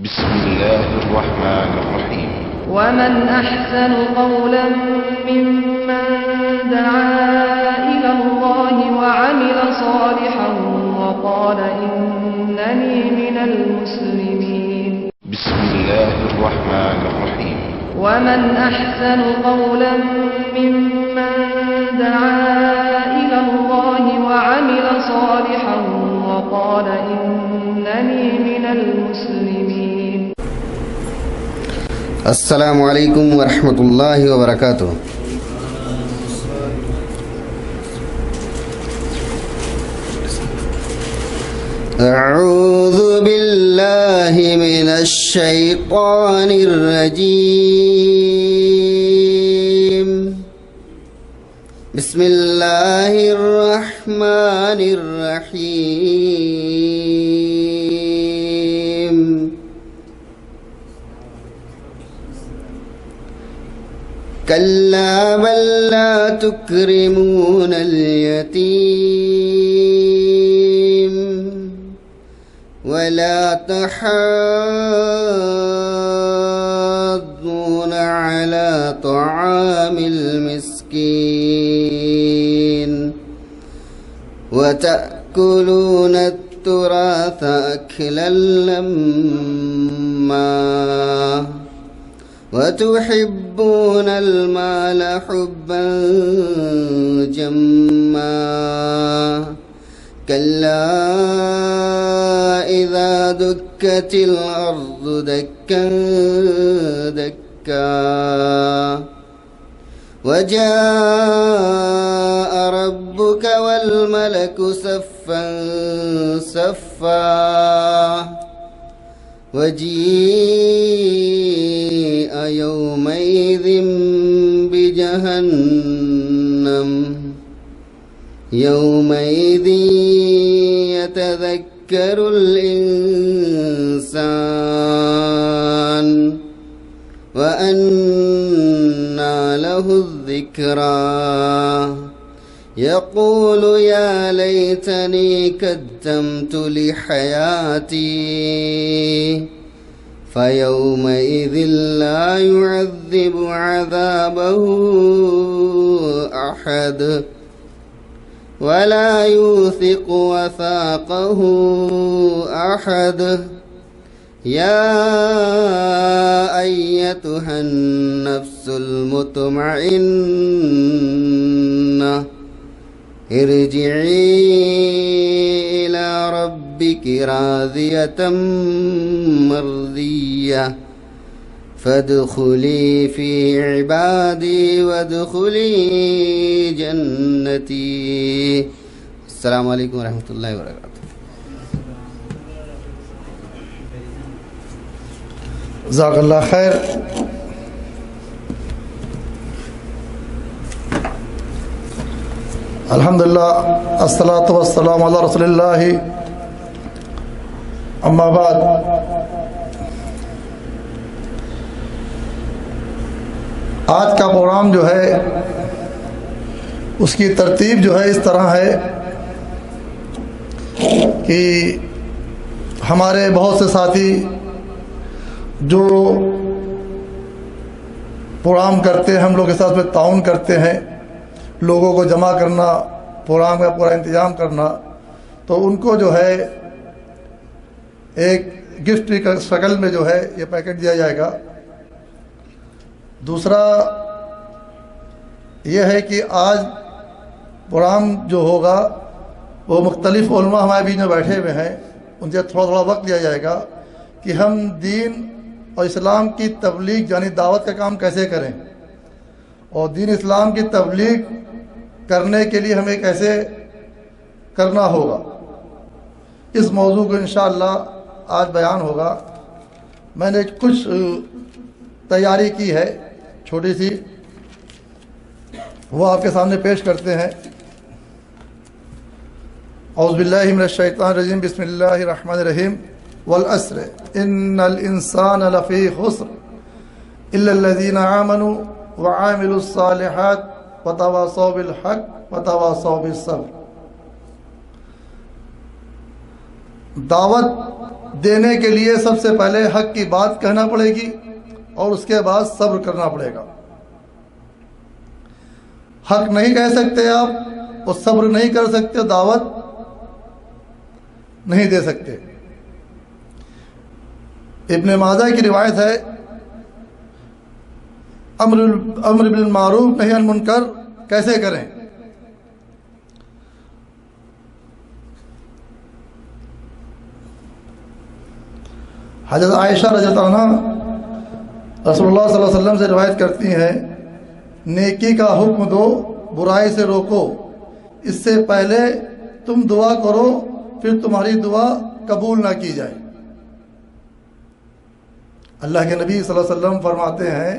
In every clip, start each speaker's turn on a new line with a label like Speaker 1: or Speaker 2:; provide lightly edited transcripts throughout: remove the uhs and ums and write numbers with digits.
Speaker 1: بسم الله الرحمن الرحيم.
Speaker 2: ومن أحسن قولا ممن دعا إلى الله وعمل صالحا وقال إنني من المسلمين.
Speaker 1: بسم الله الرحمن الرحيم.
Speaker 2: ومن أحسن قولا ممن دعا إلى الله وعمل صالحا وقال إنني من المسلمين.
Speaker 3: السلام علیکم ورحمۃ اللہ وبرکاتہ. اعوذ باللہ من الشیطان الرجیم. بسم اللہ الرحمن الرحیم. كلا بل لا تكرمون اليتيم ولا تحاضون على طعام المسكين وتأكلون التراث أكلا لما وتحبون المال حبا جما كلا إذا دكت الأرض دكا دكا وجاء ربك والملك صفا صفا وجيء يومئذ بجهنم يومئذ يتذكر الإنسان وأنى له الذكرى يقول يا ليتني قدمت لحياتي فيومئذ لا يعذب عذابه أحد ولا يوثق وثاقه أحد. يا أيتها النفس المطمئنة ارجعي إلى ربك راضية مرضية فادخلي في عبادي وادخلي جنتي. السلام علیکم ورحمۃ اللہ وبرکاتہ.
Speaker 4: جزاک اللہ خیر. الحمدللہ الصلاۃ والسلام علی رسول اللہ. اما بعد، آج کا پروگرام جو ہے اس کی ترتیب جو ہے اس طرح ہے کہ ہمارے بہت سے ساتھی جو پروگرام کرتے ہیں ہم لوگ کے ساتھ میں تعاون کرتے ہیں، لوگوں کو جمع کرنا، پروگرام کا پورا انتظام کرنا، تو ان کو جو ہے ایک گفٹ کی شکل میں جو ہے یہ پیکٹ دیا جائے گا. دوسرا یہ ہے کہ آج پروگرام جو ہوگا وہ مختلف علماء ہمارے بیچ میں بیٹھے ہوئے ہیں، ان سے تھوڑا تھوڑا وقت لیا جائے گا کہ ہم دین اور اسلام کی تبلیغ یعنی دعوت کا کام کیسے کریں، اور دین اسلام کی تبلیغ کرنے کے لیے ہمیں کیسے کرنا ہوگا. اس موضوع کو انشاءاللہ آج بیان ہوگا. میں نے کچھ تیاری کی ہے چھوٹی سی، وہ آپ کے سامنے پیش کرتے ہیں. اعوذ باللہ من الشیطان الرجیم. بسم اللہ الرحمن الرحیم. والعصر ان الانسان لفی خسر الا الذین آمنوا وعاملوا الصالحات وتواصوا بالحق وتواصوا بالصبر. دعوت دینے کے لیے سب سے پہلے حق کی بات کہنا پڑے گی اور اس کے بعد صبر کرنا پڑے گا۔ حق نہیں کہہ سکتے آپ اور صبر نہیں کر سکتے، دعوت نہیں دے سکتے۔ ابن ماجہ کی روایت ہے، امر بالمعروف نہی عن منکر کیسے کریں؟ حضرت عائشہ رضی اللہ عنہ رسول اللہ صلی اللہ علیہ وسلم سے روایت کرتی ہیں، نیکی کا حکم دو، برائی سے روکو، اس سے پہلے تم دعا کرو پھر تمہاری دعا قبول نہ کی جائے۔ اللہ کے نبی صلی اللہ علیہ وسلم فرماتے ہیں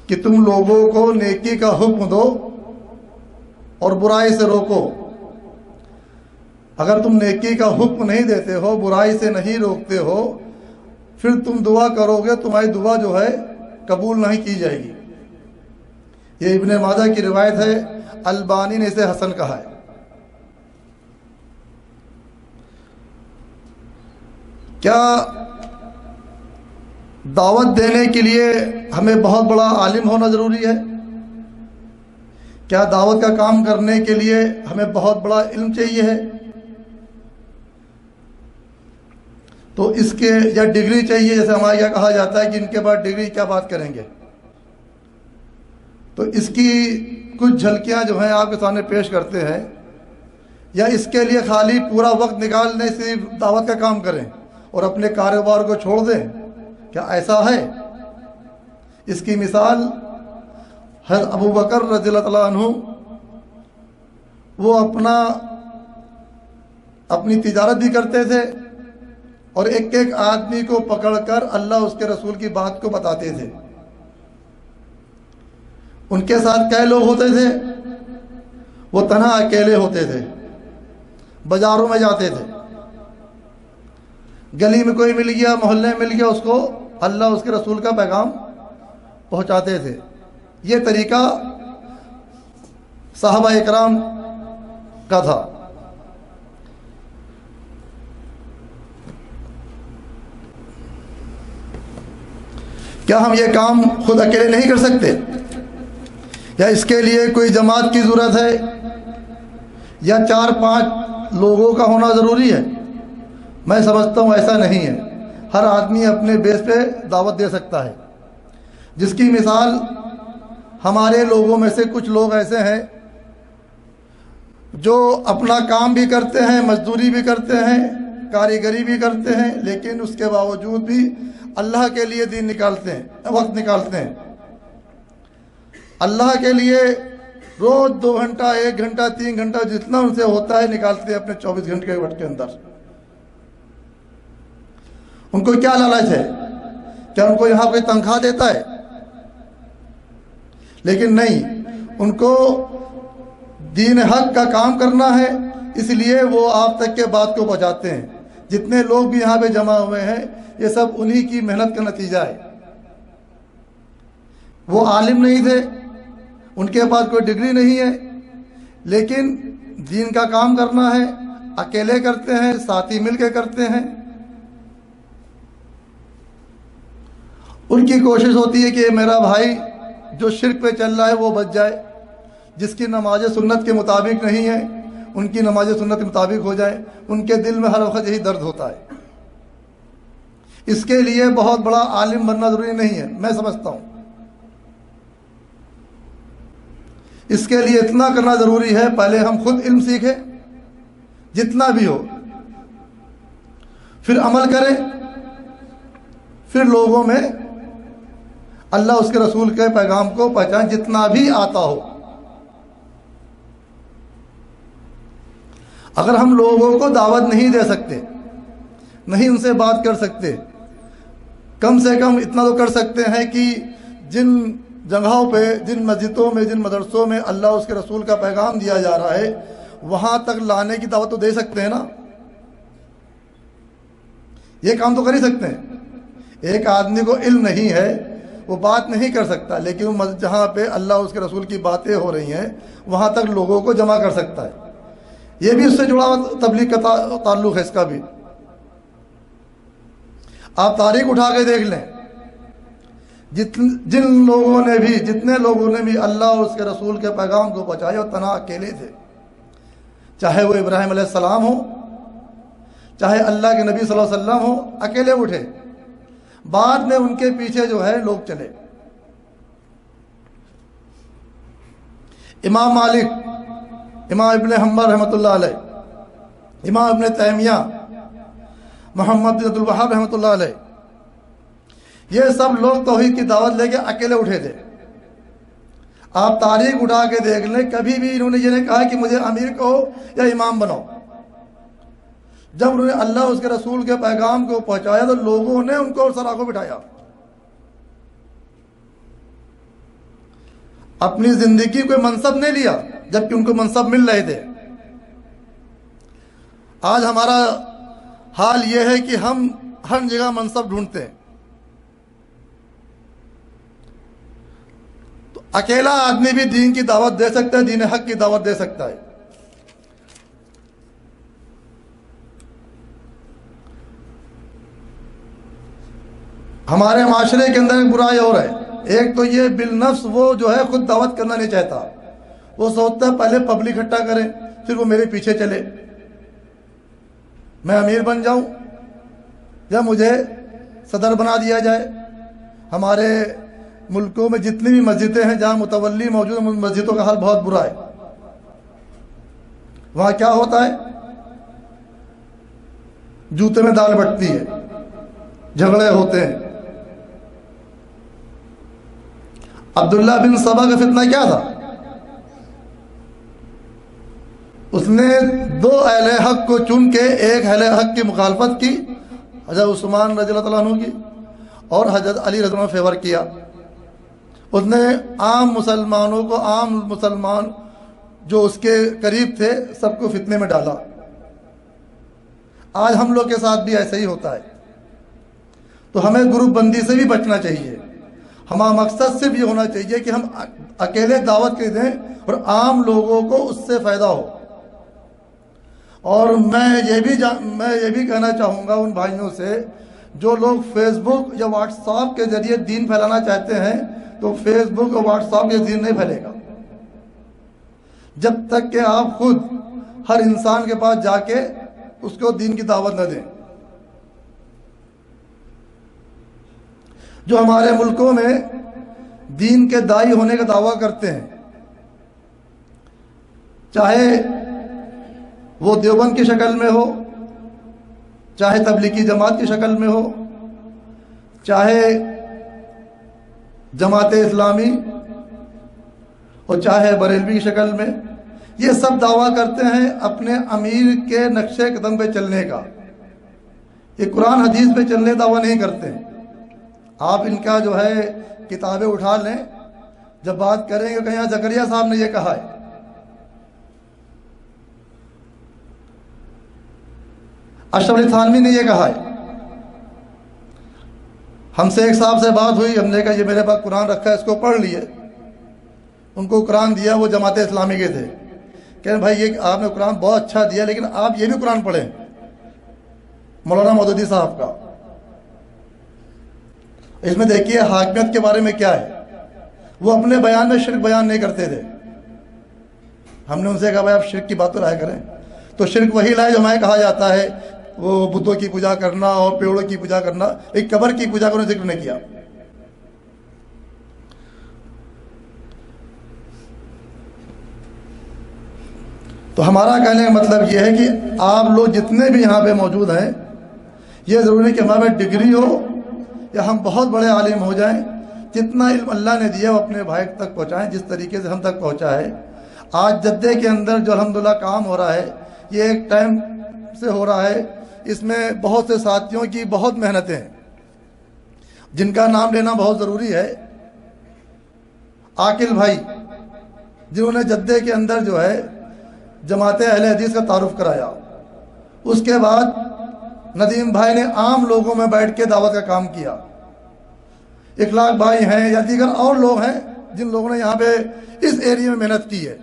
Speaker 4: کہ تم لوگوں کو نیکی کا حکم دو اور برائی سے روکو۔ اگر تم نیکی کا حکم نہیں دیتے ہو، برائی سے نہیں روکتے ہو، پھر تم دعا کرو گے، تمہاری دعا جو ہے قبول نہیں کی جائے گی۔ یہ ابن ماجہ کی روایت ہے، البانی نے اسے حسن کہا ہے۔ کیا دعوت دینے کے لیے ہمیں بہت بڑا عالم ہونا ضروری ہے؟ کیا دعوت کا کام کرنے کے لیے ہمیں بہت بڑا علم چاہیے ہے؟ تو اس کے یا ڈگری چاہیے؟ جیسے ہمارے یہاں کہا جاتا ہے کہ ان کے بعد ڈگری کیا بات کریں گے۔ تو اس کی کچھ جھلکیاں جو ہیں آپ کے سامنے پیش کرتے ہیں، یا اس کے لیے خالی پورا وقت نکالنے سے دعوت کا کام کریں اور اپنے کاروبار کو چھوڑ دیں؟ کیا ایسا ہے؟ اس کی مثال حضرت ابو بکر رضی اللہ تعالیٰ عنہ، وہ اپنی تجارت بھی کرتے تھے اور ایک ایک آدمی کو پکڑ کر اللہ اس کے رسول کی بات کو بتاتے تھے۔ ان کے ساتھ کئی لوگ ہوتے تھے؟ وہ تنہا اکیلے ہوتے تھے، بازاروں میں جاتے تھے، گلی میں کوئی مل گیا، محلے میں مل گیا، اس کو اللہ اس کے رسول کا پیغام پہنچاتے تھے۔ یہ طریقہ صحابہ اکرام کا تھا۔ کیا ہم یہ کام خود اکیلے نہیں کر سکتے؟ یا اس کے لیے کوئی جماعت کی ضرورت ہے، یا 4-5 لوگوں کا ہونا ضروری ہے؟ میں سمجھتا ہوں ایسا نہیں ہے، ہر آدمی اپنے بیس پہ دعوت دے سکتا ہے۔ جس کی مثال ہمارے لوگوں میں سے کچھ لوگ ایسے ہیں جو اپنا کام بھی کرتے ہیں، مزدوری بھی کرتے ہیں، کاریگری بھی کرتے ہیں، لیکن اس کے باوجود بھی اللہ کے لیے دین نکالتے ہیں، وقت نکالتے ہیں۔ اللہ کے لیے روز 2 گھنٹہ، 1 گھنٹہ، 3 گھنٹہ، جتنا ان سے ہوتا ہے نکالتے ہیں اپنے 24 گھنٹے کے وقت کے اندر۔ ان کو کیا لالچ ہے؟ کیا ان کو یہاں کوئی تنخواہ دیتا ہے؟ لیکن نہیں، ان کو دین حق کا کام کرنا ہے، اس لیے وہ آپ تک کے بات کو پہنچاتے ہیں۔ جتنے لوگ بھی یہاں پہ جمع ہوئے ہیں، یہ سب انہی کی محنت کا نتیجہ ہے۔ وہ عالم نہیں تھے، ان کے پاس کوئی ڈگری نہیں ہے، لیکن دین کا کام کرنا ہے، اکیلے کرتے ہیں، ساتھی مل کے کرتے ہیں۔ ان کی کوشش ہوتی ہے کہ میرا بھائی جو شرک پہ چل رہا ہے وہ بچ جائے، جس کی نماز سنت کے مطابق نہیں ہے ان کی نماز سنت کے مطابق ہو جائے۔ ان کے دل میں ہر وقت یہی درد ہوتا ہے۔ اس کے لیے بہت بڑا عالم بننا ضروری نہیں ہے، میں سمجھتا ہوں۔ اس کے لیے اتنا کرنا ضروری ہے، پہلے ہم خود علم سیکھیں جتنا بھی ہو، پھر عمل کریں، پھر لوگوں میں اللہ اس کے رسول کے پیغام کو پہچان جتنا بھی آتا ہو۔ اگر ہم لوگوں کو دعوت نہیں دے سکتے، نہیں ان سے بات کر سکتے، کم سے کم اتنا تو کر سکتے ہیں کہ جن جگہوں پہ، جن مسجدوں میں، جن مدرسوں میں اللہ اس کے رسول کا پیغام دیا جا رہا ہے، وہاں تک لانے کی دعوت تو دے سکتے ہیں نا۔ یہ کام تو کر ہی سکتے ہیں۔ ایک آدمی کو علم نہیں ہے، وہ بات نہیں کر سکتا، لیکن جہاں پہ اللہ اس کے رسول کی باتیں ہو رہی ہیں وہاں تک لوگوں کو جمع کر سکتا ہے۔ یہ بھی اس سے جڑا ہوا تبلیغ کا تعلق ہے اس کا بھی. آپ تاریخ اٹھا کے دیکھ لیں، جتنے لوگوں نے بھی اللہ اور اس کے رسول کے پیغام کو پہنچایا وہ تنہا اکیلے تھے. چاہے وہ ابراہیم علیہ السلام ہو، چاہے اللہ کے نبی صلی اللہ علیہ وسلم ہو، اکیلے اٹھے. بعد میں ان کے پیچھے جو ہے لوگ چلے. امام مالک، امام ابن حنبل رحمۃ اللہ علیہ، امام ابن تیمیہ، محمد بن عبد الوہاب رحمۃ اللہ علیہ، یہ سب لوگ توحید کی دعوت لے کے اکیلے اٹھے تھے. آپ تاریخ اٹھا کے دیکھ لیں، کبھی بھی انہوں نے یہ نہیں کہا کہ مجھے امیر کہو یا امام بناؤ. جب انہوں نے اللہ اس کے رسول کے پیغام کو پہنچایا تو لوگوں نے ان کو سر آنکھوں بٹھایا. اپنی زندگی کوئی منصب نہیں لیا جبکہ ان کو منصب مل رہے تھے. آج ہمارا حال یہ ہے کہ ہم ہر جگہ منصب ڈھونڈتے ہیں. تو اکیلا آدمی بھی دین کی دعوت دے سکتا ہے، دین حق کی دعوت دے سکتا ہے. ہمارے معاشرے کے اندر ایک برائی اور ہے. ایک تو یہ بالنفس وہ جو ہے خود دعوت کرنا نہیں چاہتا. وہ سوچتا ہے پہلے پبلک اکٹھا کرے پھر وہ میرے پیچھے چلے، میں امیر بن جاؤں یا مجھے صدر بنا دیا جائے. ہمارے ملکوں میں جتنی بھی مسجدیں ہیں جہاں متولی موجود ہیں، مسجدوں کا حال بہت برا ہے. وہاں کیا ہوتا ہے؟ جوتے میں دال بٹتی ہے، جھگڑے ہوتے ہیں. عبداللہ بن سبا کا فتنہ کیا تھا؟ اس نے دو اہل حق کو چن کے ایک اہل حق کی مخالفت کی، حضرت عثمان رضی اللہ عنہ کی، اور حضرت علی رضی اللہ عنہ فیور کیا. اس نے عام مسلمانوں کو، عام مسلمان جو اس کے قریب تھے، سب کو فتنے میں ڈالا. آج ہم لوگ کے ساتھ بھی ایسا ہی ہوتا ہے. تو ہمیں گروپ بندی سے بھی بچنا چاہیے. ہمارا مقصد صرف یہ ہونا چاہیے کہ ہم اکیلے دعوت کے دیں اور عام لوگوں کو اس سے فائدہ ہو. اور میں یہ بھی کہنا چاہوں گا ان بھائیوں سے جو لوگ فیس بک یا واٹس ایپ کے ذریعے دین پھیلانا چاہتے ہیں، تو فیس بک اور واٹس ایپ کے دین نہیں پھیلے گا جب تک کہ آپ خود ہر انسان کے پاس جا کے اس کو دین کی دعوت نہ دیں. جو ہمارے ملکوں میں دین کے داعی ہونے کا دعویٰ کرتے ہیں، چاہے وہ دیوبند کی شکل میں ہو، چاہے تبلیغی جماعت کی شکل میں ہو، چاہے جماعت اسلامی اور چاہے بریلوی کی شکل میں، یہ سب دعویٰ کرتے ہیں اپنے امیر کے نقشے قدم پہ چلنے کا. یہ قرآن حدیث پہ چلنے دعویٰ نہیں کرتے. آپ ان کا جو ہے کتابیں اٹھا لیں، جب بات کریں گے کہ یہاں زکریا صاحب نے یہ کہا ہے. اشرف علی تھانوی نے یہ کہا ہے. ہم سے ایک صاحب سے بات ہوئی، ہم نے کہا یہ میرے پاس قرآن رکھا ہے، اس کو پڑھ لیے. ان کو قرآن دیا، وہ جماعت اسلامی کے تھے. کہ بھائی یہ آپ نے قرآن بہت اچھا دیا، لیکن آپ یہ بھی قرآن پڑھیں مولانا مودودی صاحب کا. اس میں دیکھیے حاکمیت کے بارے میں کیا ہے. وہ اپنے بیان میں شرک بیان نہیں کرتے تھے. ہم نے ان سے کہا بھائی آپ شرک کی بات تو لائے کریں، تو شرک وہی لائے جو ہمیں کہا جاتا ہے وہ بدھوں کی پوجا کرنا اور پیڑوں کی پوجا کرنا. ایک قبر کی پوجا کا انہوں نے ذکر نہیں کیا. تو ہمارا کہنے کا مطلب یہ ہے کہ آپ لوگ جتنے بھی یہاں پہ موجود ہیں، یہ ضروری نہیں کہ ہمارے ڈگری ہو یا ہم بہت بڑے عالم ہو جائیں. جتنا علم اللہ نے دیا وہ اپنے بھائی تک پہنچائیں جس طریقے سے ہم تک پہنچا ہے. آج جدے کے اندر جو الحمدللہ کام ہو رہا ہے، یہ ایک ٹائم سے ہو رہا ہے. اس میں بہت سے ساتھیوں کی بہت محنتیں ہیں جن کا نام لینا بہت ضروری ہے. عاقل بھائی جنہوں نے جدے کے اندر جو ہے جماعت اہل حدیث کا تعارف کرایا. اس کے بعد ندیم بھائی نے عام لوگوں میں بیٹھ کے دعوت کا کام کیا. اخلاق بھائی ہیں یا دیگر اور لوگ ہیں جن لوگوں نے یہاں پہ اس ایریا میں محنت کی ہے.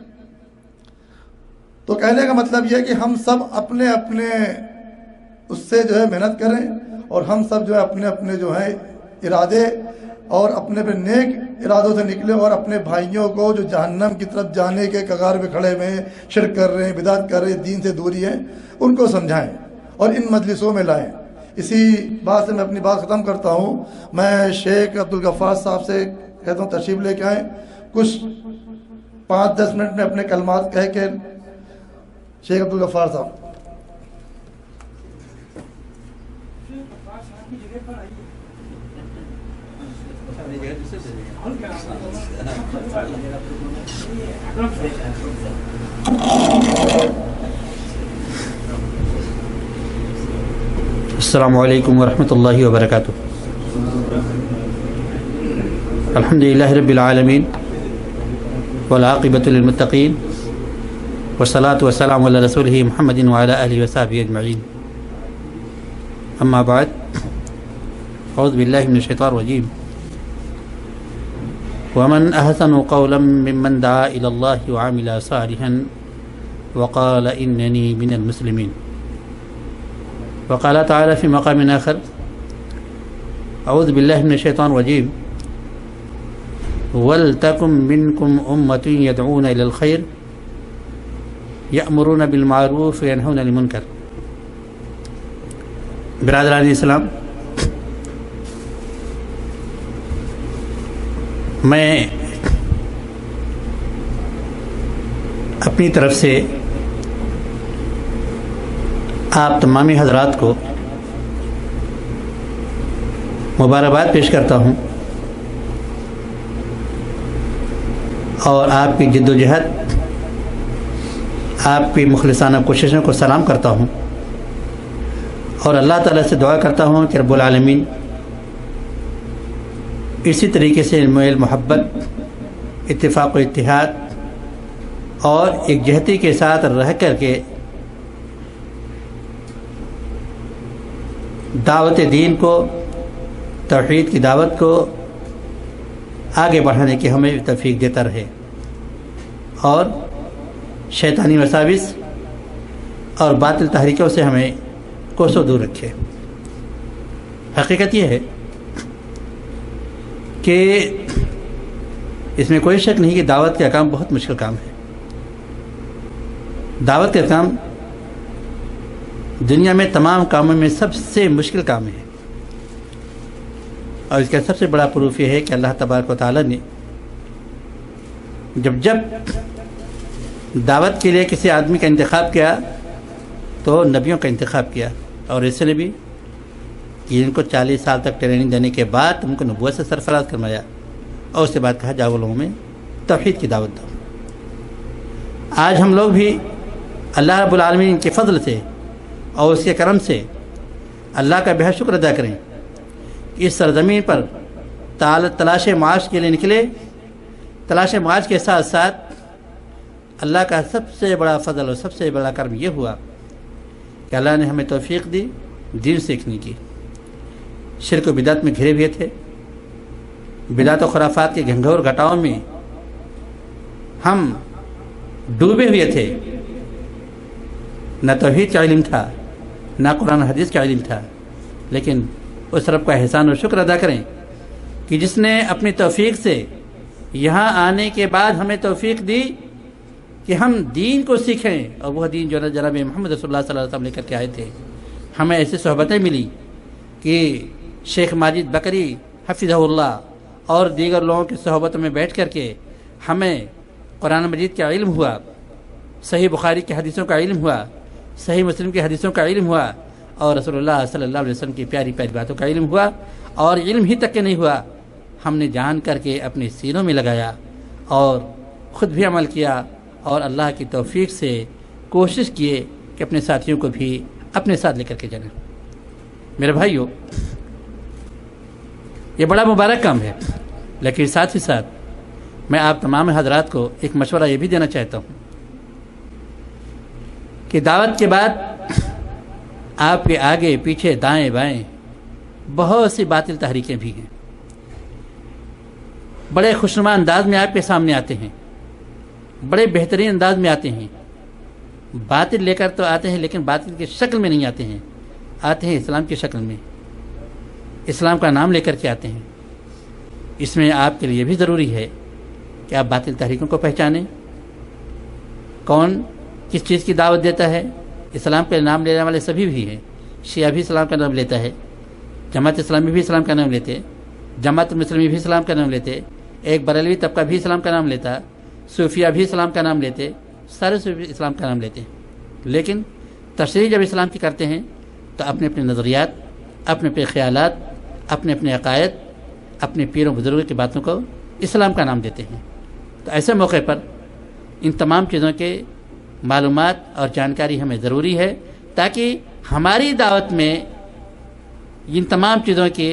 Speaker 4: تو تو کہنے کا مطلب یہ ہے کہ ہم سب اپنے اپنے اس سے جو ہے محنت کریں، اور ہم سب جو ہے اپنے اپنے جو ہے ارادے اور اپنے اپنے نیک ارادوں سے نکلیں، اور اپنے بھائیوں کو جو جہنم کی طرف جانے کے کگار پہ کھڑے ہوئے ہیں، شرک کر رہے ہیں، بدعت کر رہے ہیں، دین سے دوری ہیں، ان کو سمجھائیں اور ان مجلسوں میں لائیں۔ اسی بات سے میں اپنی بات ختم کرتا ہوں۔ میں شیخ عبدالغفار صاحب سے کہتا ہوں تشریف لے کے آئیں، کچھ 5-10 منٹ میں اپنے کلمات کہہ کے شیخ عبدالغفار صاحب۔
Speaker 5: السلام علیکم ورحمۃ اللہ وبرکاتہ۔ الحمد للہ رب العالمین والعاقبۃ للمتقین والصلاة والسلام علی رسولہ محمد وعلی آلہ وصحبہ اجمعین، اما بعد، اعوذ باللہ من الشیطان الرجیم۔ ومن احسن قولا ممن دعا الى اللہ وعمل صالحا وقال اننی من المسلمین۔ وقال تعالی فی مقام آخر، اعوذ باللہ من الشیطان الرجیم، وَلْتَكُن مِّنكُمْ أُمَّةٌ يَدْعُونَ إِلَى الْخَيْرِ يَأْمُرُونَ بِالْمَعْرُوفِ وَيَنْهَوْنَ عَنِ الْمُنكَرِ۔ برادران اسلام، میں اپنی طرف سے آپ تمام حضرات کو مبارکباد پیش کرتا ہوں، اور آپ کی جد و جہد، آپ کی مخلصانہ کوششوں کو سلام کرتا ہوں، اور اللہ تعالیٰ سے دعا کرتا ہوں کہ رب العالمین اسی طریقے سے میل محبت، اتفاق و اتحاد اور ایک جہتی کے ساتھ رہ کر کے دعوت دین کو، توحید کی دعوت کو آگے بڑھانے کی ہمیں توفیق دیتا رہے، اور شیطانی وساوس اور باطل تحریکوں سے ہمیں کوسوں دور رکھے۔ حقیقت یہ ہے کہ اس میں کوئی شک نہیں کہ دعوت کا کام بہت مشکل کام ہے۔ دعوت کا کام دنیا میں تمام کاموں میں سب سے مشکل کام ہے، اور اس کا سب سے بڑا پروف یہ ہے کہ اللہ تبارک و تعالیٰ نے جب دعوت کے لیے کسی آدمی کا انتخاب کیا تو نبیوں کا انتخاب کیا، اور اس نے بھی کہ ان کو 40 سال تک ٹریننگ دینے کے بعد ان کو نبوت سے سرفراز کروایا، اور اس کے بعد کہا جاؤ لوگوں میں توحید کی دعوت دو۔ آج ہم لوگ بھی اللہ رب العالمین کے فضل سے اور اس کے کرم سے اللہ کا بہت شکر ادا کریں کہ اس سرزمین پر تلاش معاش کے لیے نکلے۔ تلاش معاش کے ساتھ ساتھ اللہ کا سب سے بڑا فضل اور سب سے بڑا کرم یہ ہوا کہ اللہ نے ہمیں توفیق دی دین سیکھنے کی۔ شرک و بدعت میں گھرے ہوئے تھے، بدعت و خرافات کے گھنگھور گھٹاؤں میں ہم ڈوبے ہوئے تھے، نہ توحید کا علم تھا، نہ قرآن حدیث کا علم تھا، لیکن اس رب کا احسان و شکر ادا کریں کہ جس نے اپنی توفیق سے یہاں آنے کے بعد ہمیں توفیق دی کہ ہم دین کو سیکھیں، اور وہ دین جو جناب محمد رسول اللہ صلی اللہ علیہ وسلم لے کر کے آئے تھے۔ ہمیں ایسی صحبتیں ملی کہ شیخ ماجد بکری حفظہ اللہ اور دیگر لوگوں کی صحبتوں میں بیٹھ کر کے ہمیں قرآن مجید کا علم ہوا، صحیح بخاری کی حدیثوں کا علم ہوا، صحیح مسلم کی حدیثوں کا علم ہوا، اور رسول اللہ صلی اللہ علیہ وسلم کی پیاری پیاری باتوں کا علم ہوا، اور علم ہی تک کہ نہیں ہوا، ہم نے جان کر کے اپنے سینوں میں لگایا اور خود بھی عمل کیا، اور اللہ کی توفیق سے کوشش کیے کہ اپنے ساتھیوں کو بھی اپنے ساتھ لے کر کے جائیں۔ میرے بھائیو، یہ بڑا مبارک کام ہے، لیکن ساتھ ہی ساتھ میں آپ تمام حضرات کو ایک مشورہ یہ بھی دینا چاہتا ہوں کہ دعوت کے بعد آپ کے آگے پیچھے دائیں بائیں بہت سی باطل تحریکیں بھی ہیں، بڑے خوشنما انداز میں آپ کے سامنے آتے ہیں، بڑے بہترین انداز میں آتے ہیں، باطل لے کر تو آتے ہیں لیکن باطل کی شکل میں نہیں آتے ہیں، آتے ہیں اسلام کی شکل میں، اسلام کا نام لے کر کے آتے ہیں۔ اس میں آپ کے لیے بھی ضروری ہے کہ آپ باطل تحریکوں کو پہچانیں، کون کس چیز کی دعوت دیتا ہے۔ اسلام کا نام لینے والے سبھی بھی ہیں، شیعہ بھی اسلام کا نام لیتا ہے، جماعت اسلامی بھی اسلام کا نام لیتے، جماعت المسلمین بھی اسلام کا نام لیتے، ایک بریلوی طبقہ بھی اسلام کا نام لیتا، صوفیہ بھی اسلام کا نام لیتے، سارے صوفی اسلام کا نام لیتے ہیں۔ لیکن تشریح جب اسلام کی کرتے ہیں تو اپنے اپنے نظریات، اپنے اپنے خیالات، اپنے اپنے عقائد، اپنے پیروں بزرگوں کی باتوں کو اسلام کا نام دیتے ہیں۔ تو ایسے موقع پر ان تمام چیزوں کے معلومات اور جانکاری ہمیں ضروری ہے تاکہ ہماری دعوت میں ان تمام چیزوں کی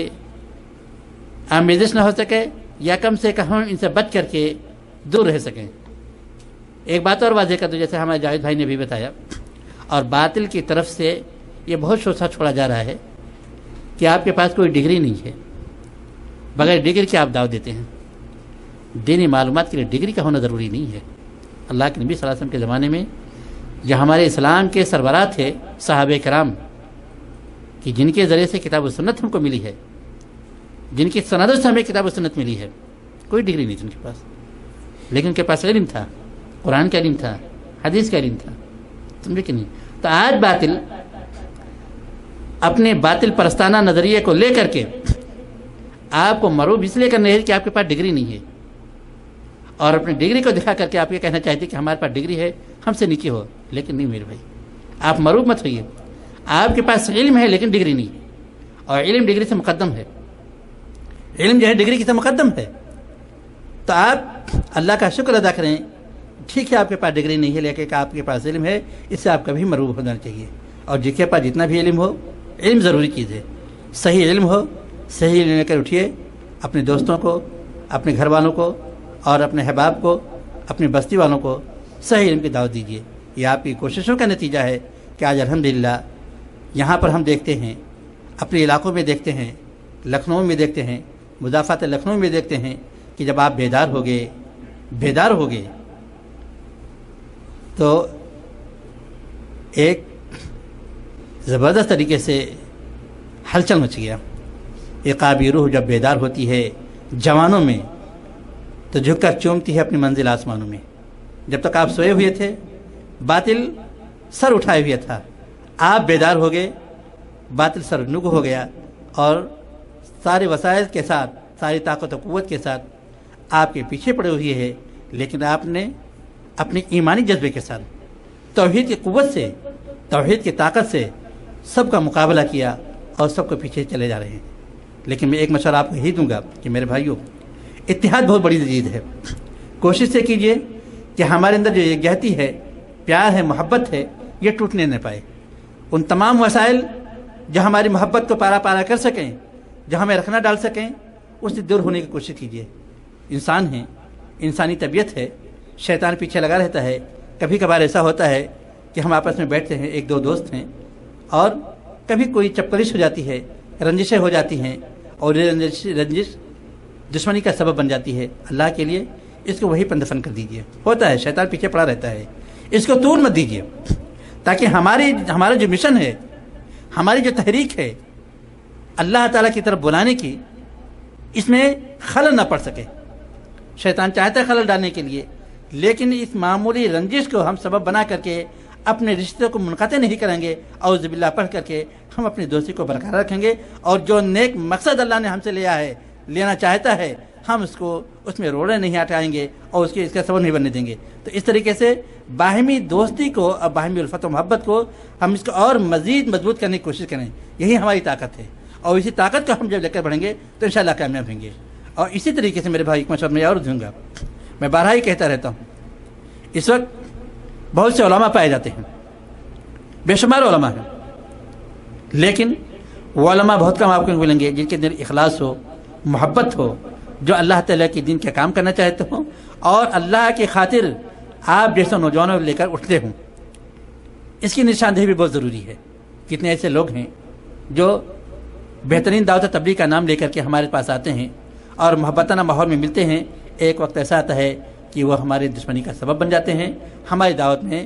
Speaker 5: آمیزش نہ ہو سکے یا کم سے کم ان سے بچ کر کے دور رہ سکیں۔ ایک بات اور واضح کر دو، جیسے ہمارے جاوید بھائی نے بھی بتایا، اور باطل کی طرف سے یہ بہت شوشہ چھوڑا جا رہا ہے کہ آپ کے پاس کوئی ڈگری نہیں ہے، بغیر ڈگری کے آپ دعوت دیتے ہیں۔ دینی معلومات کے لیے ڈگری کا ہونا ضروری نہیں ہے۔ اللہ کے نبی صلی اللہ علیہ وسلم کے زمانے میں جو ہمارے اسلام کے سربراہ تھے صحابہ کرام، کہ جن کے ذریعے سے کتاب و سنت ہم کو ملی ہے، جن کی سندوں سے ہمیں کتاب و سنت ملی ہے، کوئی ڈگری نہیں تھی ان کے پاس، لیکن ان کے پاس علم تھا، قرآن کا علم تھا، حدیث کا علم تھا، سمجھے کہ نہیں؟ تو آج باطل اپنے باطل پرستانہ نظریے کو لے کر کے آپ کو مروب اس لیے کرنے ہے کہ آپ کے پاس ڈگری نہیں ہے، اور اپنی ڈگری کو دکھا کر کے آپ یہ کہنا چاہتے کہ ہمارے پاس ڈگری ہے، ہم سے نیچے ہو، لیکن نہیں میرے بھائی، آپ مروب مت ہوئیے۔ آپ کے پاس علم ہے لیکن ڈگری نہیں ہے، اور علم ڈگری سے مقدم ہے، علم جو ہے ڈگری کی سے مقدم ہے۔ تو آپ اللہ کا شکر ادا کریں، ٹھیک ہے آپ کے پاس ڈگری نہیں ہے لیکن آپ کے پاس علم ہے، اس سے آپ کبھی مروب ہونا چاہیے۔ اور جس کے پاس جتنا بھی علم ہو، علم ضروری چیز ہے، صحیح علم ہو، صحیح علم لے کر اٹھیے، اپنے دوستوں کو، اپنے گھر والوں کو اور اپنے احباب کو، اپنی بستی والوں کو صحیح علم کی دعوت دیجیے۔ یہ آپ کی کوششوں کا نتیجہ ہے کہ آج الحمدللہ یہاں پر ہم دیکھتے ہیں، اپنے علاقوں میں دیکھتے ہیں، لکھنؤ میں دیکھتے ہیں، مضافات لکھنؤ میں دیکھتے ہیں کہ جب آپ بیدار ہو گئے تو ایک زبردست طریقے سے ہلچل مچ گیا۔ عقابی روح جب بیدار ہوتی ہے جوانوں میں تو جھک کر چومتی ہے اپنی منزل آسمانوں میں۔ جب تک آپ سوئے ہوئے تھے باطل سر اٹھائے ہوئے تھا، آپ بیدار ہو گئے، باطل سر نگ ہو گیا، اور سارے وسائل کے ساتھ، ساری طاقت و قوت کے ساتھ آپ کے پیچھے پڑے ہوئے ہے، لیکن آپ نے اپنے ایمانی جذبے کے ساتھ توحید کی قوت سے، توحید کی طاقت سے سب کا مقابلہ کیا اور سب کو پیچھے چلے جا رہے ہیں۔ لیکن میں ایک مشورہ آپ کو یہی دوں گا کہ میرے بھائیوں، اتحاد بہت بڑی چیز ہے، کوشش سے کیجئے کہ ہمارے اندر جو یکجہتی ہے، پیار ہے، محبت ہے، یہ ٹوٹنے نہ پائے۔ ان تمام وسائل جو ہماری محبت کو پارا پارا کر سکیں، جو ہمیں رکھنا ڈال سکیں، اس سے دور ہونے کی کوشش کیجیے۔ انسان ہیں، انسانی طبیعت ہے، شیطان پیچھے لگا رہتا ہے۔ کبھی کبھار ایسا ہوتا ہے کہ ہم آپس میں بیٹھتے ہیں، ایک دو دوست ہیں، اور کبھی کوئی چپکلش ہو جاتی ہے، رنجشیں ہو جاتی ہیں، اور یہ رنجش دشمنی کا سبب بن جاتی ہے۔ اللہ کے لیے اس کو وہی پندفن کر دیجیے۔ ہوتا ہے، شیطان پیچھے پڑا رہتا ہے، اس کو طول مت دیجیے، تاکہ ہمارا جو مشن ہے، ہماری جو تحریک ہے اللہ تعالیٰ کی طرف بلانے کی، اس میں خلل نہ پڑ سکے۔ شیطان چاہتا ہے خلل ڈالنے کے لیے، لیکن اس معمولی رنجش کو ہم سبب بنا کر کے اپنے رشتے کو منقطع نہیں کریں گے، اعوذ باللہ پڑھ کر کے ہم اپنی دوستی کو برقرار رکھیں گے، اور جو نیک مقصد اللہ نے ہم سے لینا چاہتا ہے، ہم اس میں روڑے نہیں ہٹائیں گے اور اس کا سبب نہیں بننے دیں گے۔ تو اس طریقے سے باہمی دوستی کو اور باہمی الفت و محبت کو ہم اس کو اور مزید مضبوط کرنے کی کوشش کریں، یہی ہماری طاقت ہے، اور اسی طاقت کو ہم جب لے کر بڑھیں گے تو انشاءاللہ کامیاب ہوں گے۔ اور اسی طریقے سے میرے بھائی ایک مشورہ میں اور دوں گا، میں بارہا ہی کہتا رہتا ہوں، اس وقت بہت سے علماء پائے جاتے ہیں، بے شمار علماء ہیں، لیکن وہ علماء بہت کم آپ کو ملیں گے جن کے اندر اخلاص ہو، محبت ہو، جو اللہ تعالیٰ کے دین کا کام کرنا چاہتے ہوں اور اللہ کی خاطر آپ جیسے نوجوانوں کو لے کر اٹھتے ہوں۔ اس کی نشاندہی بھی بہت ضروری ہے۔ کتنے ایسے لوگ ہیں جو بہترین دعوت تبلیغ کا نام لے کر کے ہمارے پاس آتے ہیں اور محبتانہ ماحول میں ملتے ہیں، ایک وقت ایسا آتا ہے کہ وہ ہماری دشمنی کا سبب بن جاتے ہیں، ہماری دعوت میں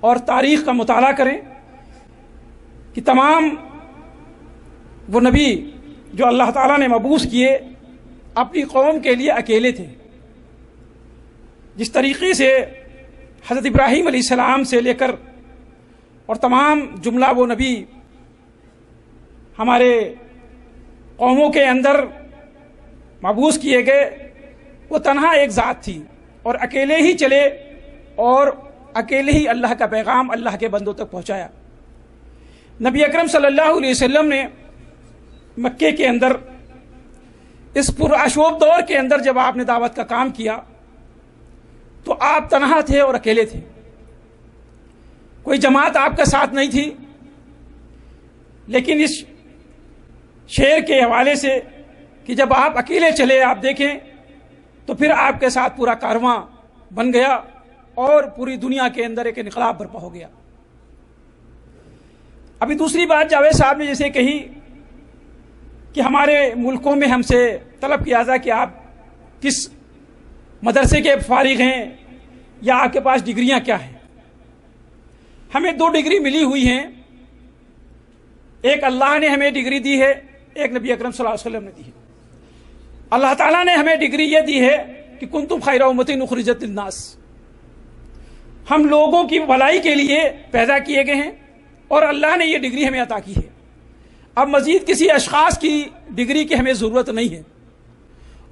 Speaker 6: اور تاریخ کا مطالعہ کریں کہ تمام وہ نبی جو اللہ تعالیٰ نے مبعوث کیے اپنی قوم کے لیے اکیلے تھے. جس طریقے سے حضرت ابراہیم علیہ السلام سے لے کر اور تمام جملہ وہ نبی ہمارے قوموں کے اندر مبعوث کیے گئے، وہ تنہا ایک ذات تھی اور اکیلے ہی چلے اور اکیلے ہی اللہ کا پیغام اللہ کے بندوں تک پہنچایا. نبی اکرم صلی اللہ علیہ وسلم نے مکے کے اندر اس پرآشوب دور کے اندر جب آپ نے دعوت کا کام کیا تو آپ تنہا تھے اور اکیلے تھے. کوئی جماعت آپ کا ساتھ نہیں تھی. لیکن اس شعر کے حوالے سے کہ جب آپ اکیلے چلے، آپ دیکھیں تو پھر آپ کے ساتھ پورا کارواں بن گیا اور پوری دنیا کے اندر ایک انقلاب برپا ہو گیا. ابھی دوسری بات جاوید صاحب نے جیسے کہی کہ ہمارے ملکوں میں ہم سے طلب کیا جائے کہ آپ کس مدرسے کے فارغ ہیں یا آپ کے پاس ڈگریاں کیا ہیں. ہمیں 2 ڈگری ملی ہوئی ہیں. ایک اللہ نے ہمیں ڈگری دی ہے، ایک نبی اکرم صلی اللہ علیہ وسلم نے دی ہے. اللہ تعالیٰ نے ہمیں ڈگری یہ دی ہے کہ کنتم خیر امۃ اخرجت للناس، ہم لوگوں کی بھلائی کے لیے پیدا کیے گئے ہیں اور اللہ نے یہ ڈگری ہمیں عطا کی ہے. اب مزید کسی اشخاص کی ڈگری کی ہمیں ضرورت نہیں ہے.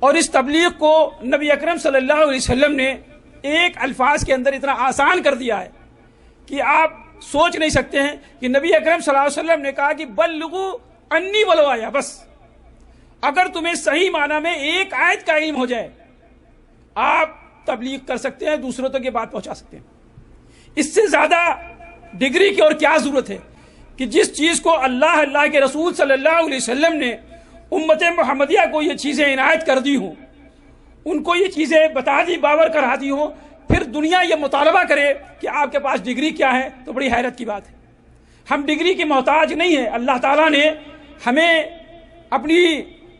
Speaker 6: اور اس تبلیغ کو نبی اکرم صلی اللہ علیہ وسلم نے ایک الفاظ کے اندر اتنا آسان کر دیا ہے کہ آپ سوچ نہیں سکتے ہیں کہ نبی اکرم صلی اللہ علیہ وسلم نے کہا کہ بلغوا انی ولو آیا، بس اگر تمہیں صحیح معنی میں ایک آیت کا علم ہو جائے آپ تبلیغ کر سکتے ہیں، دوسروں تک یہ بات پہنچا سکتے ہیں. اس سے زیادہ ڈگری کی اور کیا ضرورت ہے کہ جس چیز کو اللہ کے رسول صلی اللہ علیہ وسلم نے امت محمدیہ کو یہ چیزیں عنایت کر دی ہوں، ان کو یہ چیزیں بتا دی، باور کرا دی ہوں، پھر دنیا یہ مطالبہ کرے کہ آپ کے پاس ڈگری کیا ہے، تو بڑی حیرت کی بات ہے. ہم ڈگری کے محتاج نہیں ہیں. اللہ تعالیٰ نے ہمیں اپنی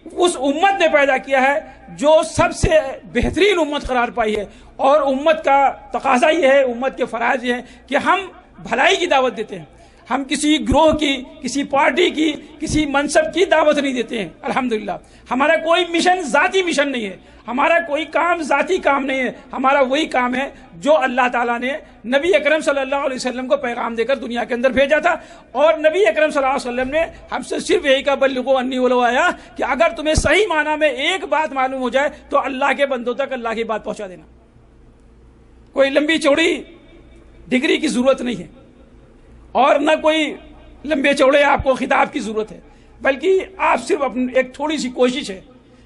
Speaker 6: اس امت میں پیدا کیا ہے جو سب سے بہترین امت قرار پائی ہے، اور امت کا تقاضا یہ ہے، امت کے فرائض یہ ہیں کہ ہم بھلائی کی دعوت دیتے ہیں. ہم کسی گروہ کی، کسی پارٹی کی، کسی منصب کی دعوت نہیں دیتے ہیں. الحمدللہ ہمارا کوئی مشن ذاتی مشن نہیں ہے، ہمارا کوئی کام ذاتی کام نہیں ہے. ہمارا وہی کام ہے جو اللہ تعالیٰ نے نبی اکرم صلی اللہ علیہ وسلم کو پیغام دے کر دنیا کے اندر بھیجا تھا. اور نبی اکرم صلی اللہ علیہ وسلم نے ہم سے صرف یہی کہا بلغوا انی ولو آیا، کہ اگر تمہیں صحیح معنی میں ایک بات معلوم ہو جائے تو اللہ کے بندوں تک اللہ کی بات پہنچا دینا. کوئی لمبی چوڑی ڈگری کی ضرورت نہیں ہے، اور نہ کوئی لمبے چوڑے آپ کو خطاب کی ضرورت ہے، بلکہ آپ صرف اپنی ایک تھوڑی سی کوشش ہے.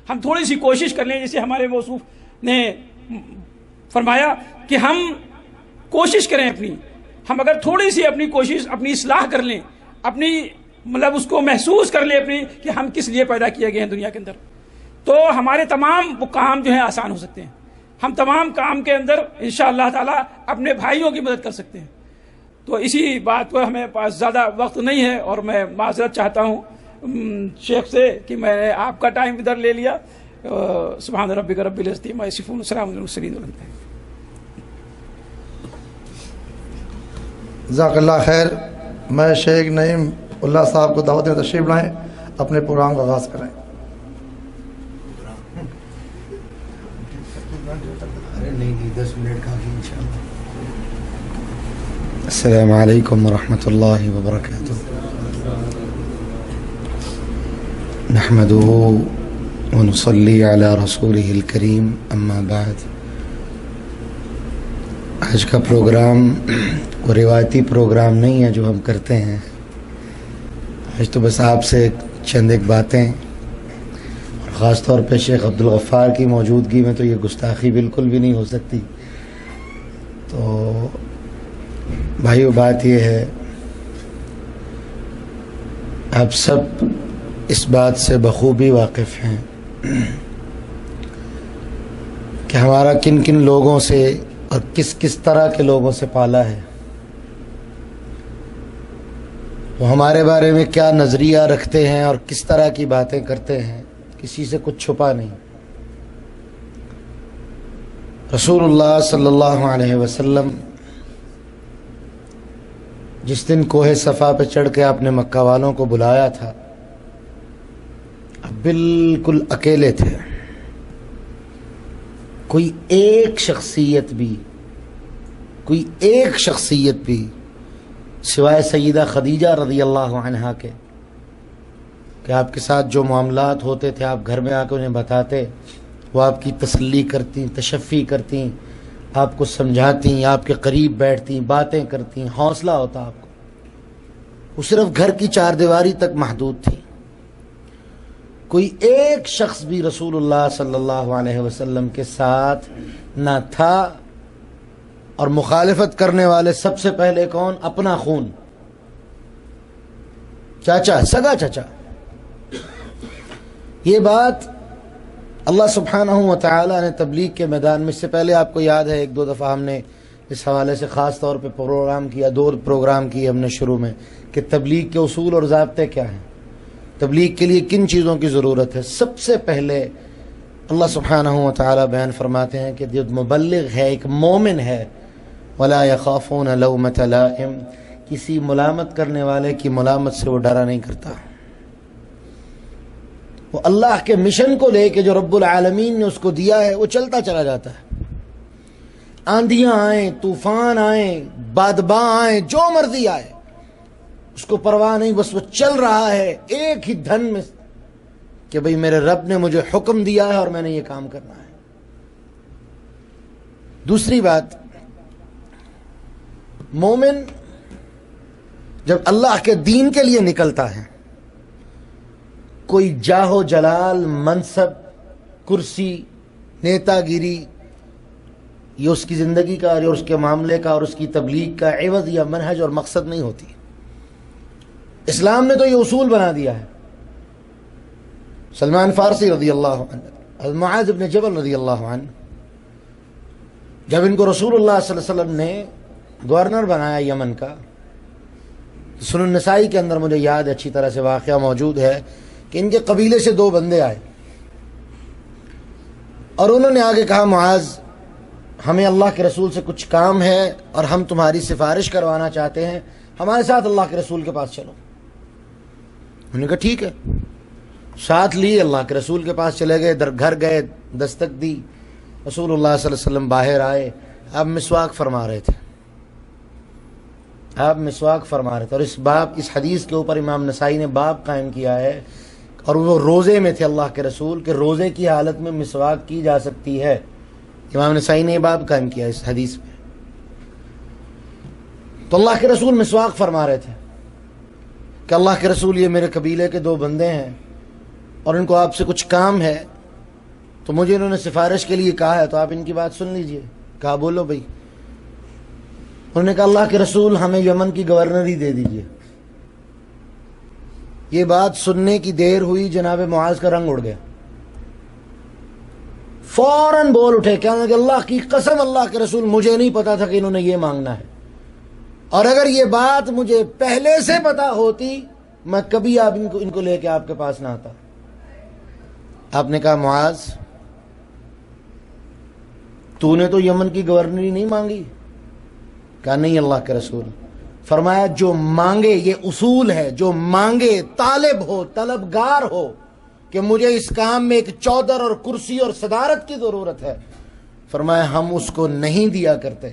Speaker 6: ہم تھوڑی سی کوشش کر لیں، جیسے ہمارے موصوف نے فرمایا کہ ہم کوشش کریں اپنی، ہم اگر تھوڑی سی اپنی کوشش، اپنی اصلاح کر لیں، اپنی مطلب اس کو محسوس کر لیں اپنی کہ ہم کس لیے پیدا کیے گئے ہیں دنیا کے اندر، تو ہمارے تمام وہ کام جو ہیں آسان ہو سکتے ہیں. ہم تمام کام کے اندر انشاءاللہ تعالی اپنے بھائیوں کی مدد کر سکتے ہیں. تو اسی بات پر ہمیں پاس زیادہ وقت نہیں ہے، اور میں معذرت چاہتا ہوں شیخ سے کہ میں نے آپ کا ٹائم ادھر لے لیا. سبحان ربک رب العزت عما یصفون وسلام علی المرسلین.
Speaker 4: جزاک اللہ خیر. میں شیخ نعیم اللہ صاحب کو دعوت میں تشریف لائیں، اپنے پروگرام کا آغاز کریں.
Speaker 7: السلام علیکم ورحمۃ اللہ وبرکاتہ. نحمده ونصلی علی رسولہ الکریم، اما بعد. آج کا پروگرام وہ روایتی پروگرام نہیں ہے جو ہم کرتے ہیں. آج تو بس آپ سے چند ایک باتیں، اور خاص طور پہ شیخ عبدالغفار کی موجودگی میں تو یہ گستاخی بالکل بھی نہیں ہو سکتی. تو بھائیو، بات یہ ہے، آپ سب اس بات سے بخوبی واقف ہیں کہ ہمارا کن کن لوگوں سے اور کس کس طرح کے لوگوں سے پالا ہے، وہ ہمارے بارے میں کیا نظریہ رکھتے ہیں اور کس طرح کی باتیں کرتے ہیں، کسی سے کچھ چھپا نہیں. رسول اللہ صلی اللہ علیہ وسلم جس دن کوہ صفا پہ چڑھ کے آپ نے مکہ والوں کو بلایا تھا، اب بالکل اکیلے تھے، کوئی ایک شخصیت بھی سوائے سیدہ خدیجہ رضی اللہ عنہا کے کہ آپ کے ساتھ جو معاملات ہوتے تھے آپ گھر میں آ کے انہیں بتاتے، وہ آپ کی تسلی کرتی، تشفی کرتی، آپ کو سمجھاتی، آپ کے قریب بیٹھتی، باتیں کرتی، حوصلہ ہوتا آپ کو. وہ صرف گھر کی چار دیواری تک محدود تھی. کوئی ایک شخص بھی رسول اللہ صلی اللہ علیہ وسلم کے ساتھ نہ تھا. اور مخالفت کرنے والے سب سے پہلے کون؟ اپنا خون، چاچا، سگا چاچا. یہ بات اللہ سبحانہ و تعالی نے تبلیغ کے میدان میں، اس سے پہلے آپ کو یاد ہے ایک دو دفعہ ہم نے اس حوالے سے خاص طور پہ پروگرام کیا، 2 پروگرام کیے ہم نے شروع میں، کہ تبلیغ کے اصول اور ضابطے کیا ہیں، تبلیغ کے لیے کن چیزوں کی ضرورت ہے. سب سے پہلے اللہ سبحانہ و تعالی بیان فرماتے ہیں کہ جو مبلغ ہے، ایک مومن ہے، وَلَا يَخَافُونَ لَوْمَةَ لَائِمٍ، کسی ملامت کرنے والے کی ملامت سے وہ ڈرا نہیں کرتا. وہ اللہ کے مشن کو لے کے جو رب العالمین نے اس کو دیا ہے وہ چلتا چلا جاتا ہے. آندھیاں آئیں، طوفان آئیں، بادباں آئیں، جو مرضی آئے، اس کو پرواہ نہیں، بس وہ چل رہا ہے ایک ہی دھن میں کہ بھئی میرے رب نے مجھے حکم دیا ہے اور میں نے یہ کام کرنا ہے. دوسری بات، مومن جب اللہ کے دین کے لیے نکلتا ہے، کوئی جاہ و جلال، منصب، کرسی، نیتا گیری، یہ اس کی زندگی کا اور اس کے معاملے کا اور اس کی تبلیغ کا عوض یا منہج اور مقصد نہیں ہوتی. اسلام نے تو یہ اصول بنا دیا ہے. سلمان فارسی رضی اللہ عنہ، معاذ بن جبل رضی اللہ عنہ، جب ان کو رسول اللہ صلی اللہ علیہ وسلم نے گورنر بنایا یمن کا، سنن نسائی کے اندر مجھے یاد اچھی طرح سے واقعہ موجود ہے کہ ان کے قبیلے سے 2 بندے آئے اور انہوں نے آگے کہا، معاذ ہمیں اللہ کے رسول سے کچھ کام ہے اور ہم تمہاری سفارش کروانا چاہتے ہیں، ہمارے ساتھ اللہ کے رسول کے پاس چلو. انہوں نے کہا ٹھیک ہے. ساتھ لی، اللہ کے رسول کے پاس چلے گئے، گھر گئے، دستک دی. رسول اللہ صلی اللہ علیہ وسلم باہر آئے، آپ مسواک فرما رہے تھے. اور اس حدیث کے اوپر امام نسائی نے باب قائم کیا ہے، اور وہ روزے میں تھے اللہ کے رسول، کہ روزے کی حالت میں مسواک کی جا سکتی ہے. امام نسائی نے یہ باب قائم کیا اس حدیث میں. تو اللہ کے رسول مسواک فرما رہے تھے کہ اللہ کے رسول یہ میرے قبیلے کے 2 بندے ہیں اور ان کو آپ سے کچھ کام ہے، تو مجھے انہوں نے سفارش کے لیے کہا ہے، تو آپ ان کی بات سن لیجئے. کہا بولو بھائی. انہوں نے کہا اللہ کے رسول ہمیں یمن کی گورنری دے دیجئے. یہ بات سننے کی دیر ہوئی، جناب معاذ کا رنگ اڑ گیا، فوراً بول اٹھے، کہنے کہ اللہ کی قسم اللہ کے رسول مجھے نہیں پتا تھا کہ انہوں نے یہ مانگنا ہے، اور اگر یہ بات مجھے پہلے سے پتا ہوتی میں کبھی آپ ان کو لے کے آپ کے پاس نہ آتا. آپ نے کہا معاذ تو نے تو یمن کی گورنری نہیں مانگی. کہا نہیں اللہ کے رسول. فرمایا جو مانگے، یہ اصول ہے، جو مانگے، طالب ہو، طلبگار ہو کہ مجھے اس کام میں ایک چودر اور کرسی اور صدارت کی ضرورت ہے، فرمایا ہم اس کو نہیں دیا کرتے،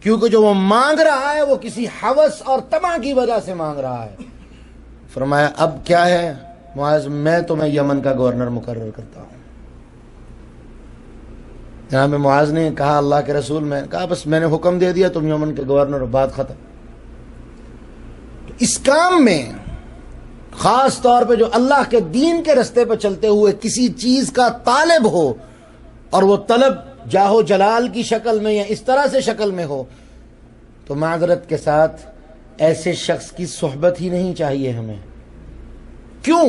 Speaker 7: کیونکہ جو وہ مانگ رہا ہے وہ کسی ہوس اور طمع کی وجہ سے مانگ رہا ہے. فرمایا اب کیا ہے معاذ، میں تمہیں یمن کا گورنر مقرر کرتا ہوں. جناب معاذ نے کہا اللہ کے رسول، میں کہا بس میں نے حکم دے دیا، تم یمن کے گورنر، بات ختم. اس کام میں خاص طور پہ جو اللہ کے دین کے رستے پہ چلتے ہوئے کسی چیز کا طالب ہو، اور وہ طلب جاہ و جلال کی شکل میں یا اس طرح سے شکل میں ہو، تو معذرت کے ساتھ ایسے شخص کی صحبت ہی نہیں چاہیے ہمیں. کیوں؟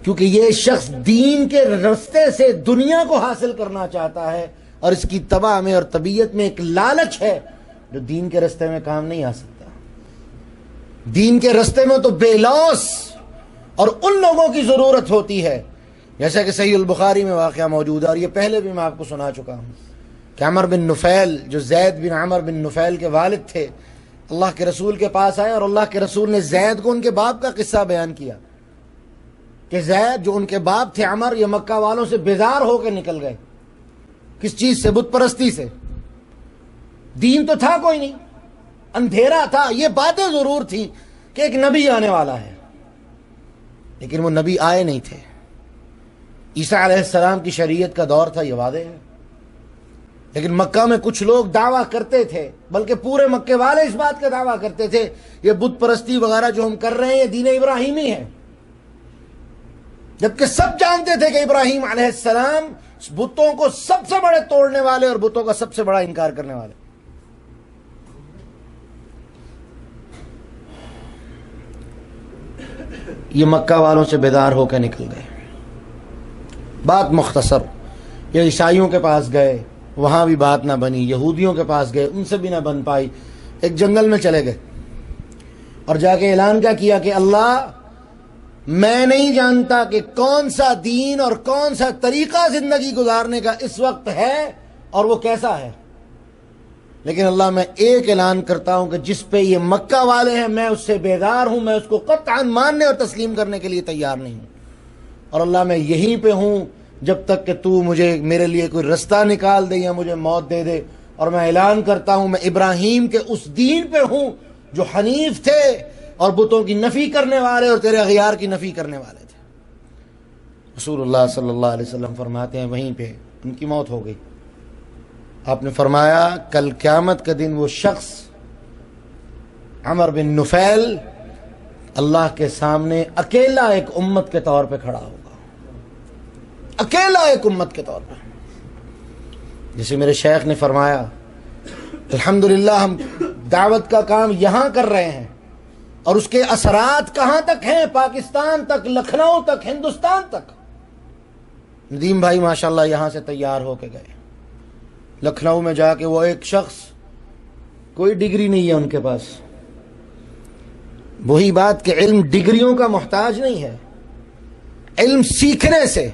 Speaker 7: کیونکہ یہ شخص دین کے رستے سے دنیا کو حاصل کرنا چاہتا ہے، اور اس کی طبع میں اور طبیعت میں ایک لالچ ہے جو دین کے رستے میں کام نہیں آ سکتا. دین کے رستے میں تو بے لوث اور ان لوگوں کی ضرورت ہوتی ہے، جیسا کہ صحیح البخاری میں واقعہ موجود ہے، اور یہ پہلے بھی میں آپ کو سنا چکا ہوں کہ عمر بن نفیل، جو زید بن عمر بن نفیل کے والد تھے، اللہ کے رسول کے پاس آئے اور اللہ کے رسول نے زید کو ان کے باپ کا قصہ بیان کیا کہ زید جو ان کے باپ تھے عمر، یہ مکہ والوں سے بیزار ہو کے نکل گئے. کس چیز سے؟ بت پرستی سے. دین تو تھا کوئی نہیں، اندھیرا تھا. یہ باتیں ضرور تھیں کہ ایک نبی آنے والا ہے، لیکن وہ نبی آئے نہیں تھے. عیسیٰ علیہ السلام کی شریعت کا دور تھا، یہ واضح ہے. لیکن مکہ میں کچھ لوگ دعویٰ کرتے تھے، بلکہ پورے مکے والے اس بات کا دعویٰ کرتے تھے یہ بت پرستی وغیرہ جو ہم کر رہے ہیں یہ دین ابراہیمی ہے، جبکہ سب جانتے تھے کہ ابراہیم علیہ السلام بتوں کو سب سے بڑے توڑنے والے اور بتوں کا سب سے بڑا انکار کرنے والے. یہ مکہ والوں سے بیدار ہو کے نکل گئے. بات مختصر، یہ عیسائیوں کے پاس گئے، وہاں بھی بات نہ بنی. یہودیوں کے پاس گئے، ان سے بھی نہ بن پائی. ایک جنگل میں چلے گئے اور جا کے اعلان کیا کہ اللہ، میں نہیں جانتا کہ کون سا دین اور کون سا طریقہ زندگی گزارنے کا اس وقت ہے اور وہ کیسا ہے، لیکن اللہ میں ایک اعلان کرتا ہوں کہ جس پہ یہ مکہ والے ہیں میں اس سے بیدار ہوں، میں اس کو قطعاً ماننے اور تسلیم کرنے کے لیے تیار نہیں ہوں. اور اللہ میں یہیں پہ ہوں جب تک کہ تو مجھے میرے لیے کوئی رستہ نکال دے یا مجھے موت دے دے. اور میں اعلان کرتا ہوں میں ابراہیم کے اس دین پہ ہوں جو حنیف تھے اور بتوں کی نفی کرنے والے اور تیرے اغیار کی نفی کرنے والے تھے. رسول اللہ صلی اللہ علیہ وسلم فرماتے ہیں وہیں پہ ان کی موت ہو گئی. آپ نے فرمایا کل قیامت کا دن وہ شخص عمر بن نفیل اللہ کے سامنے اکیلا ایک امت کے طور پہ کھڑا ہوگا، اکیلا ایک امت کے طور پہ. جسے میرے شیخ نے فرمایا الحمدللہ ہم دعوت کا کام یہاں کر رہے ہیں اور اس کے اثرات کہاں تک ہیں؟ پاکستان تک، لکھنؤ تک، ہندوستان تک. ندیم بھائی ماشاءاللہ یہاں سے تیار ہو کے گئے. لکھنؤ میں جا کے وہ ایک شخص، کوئی ڈگری نہیں ہے ان کے پاس. وہی بات کہ علم ڈگریوں کا محتاج نہیں ہے، علم سیکھنے سے،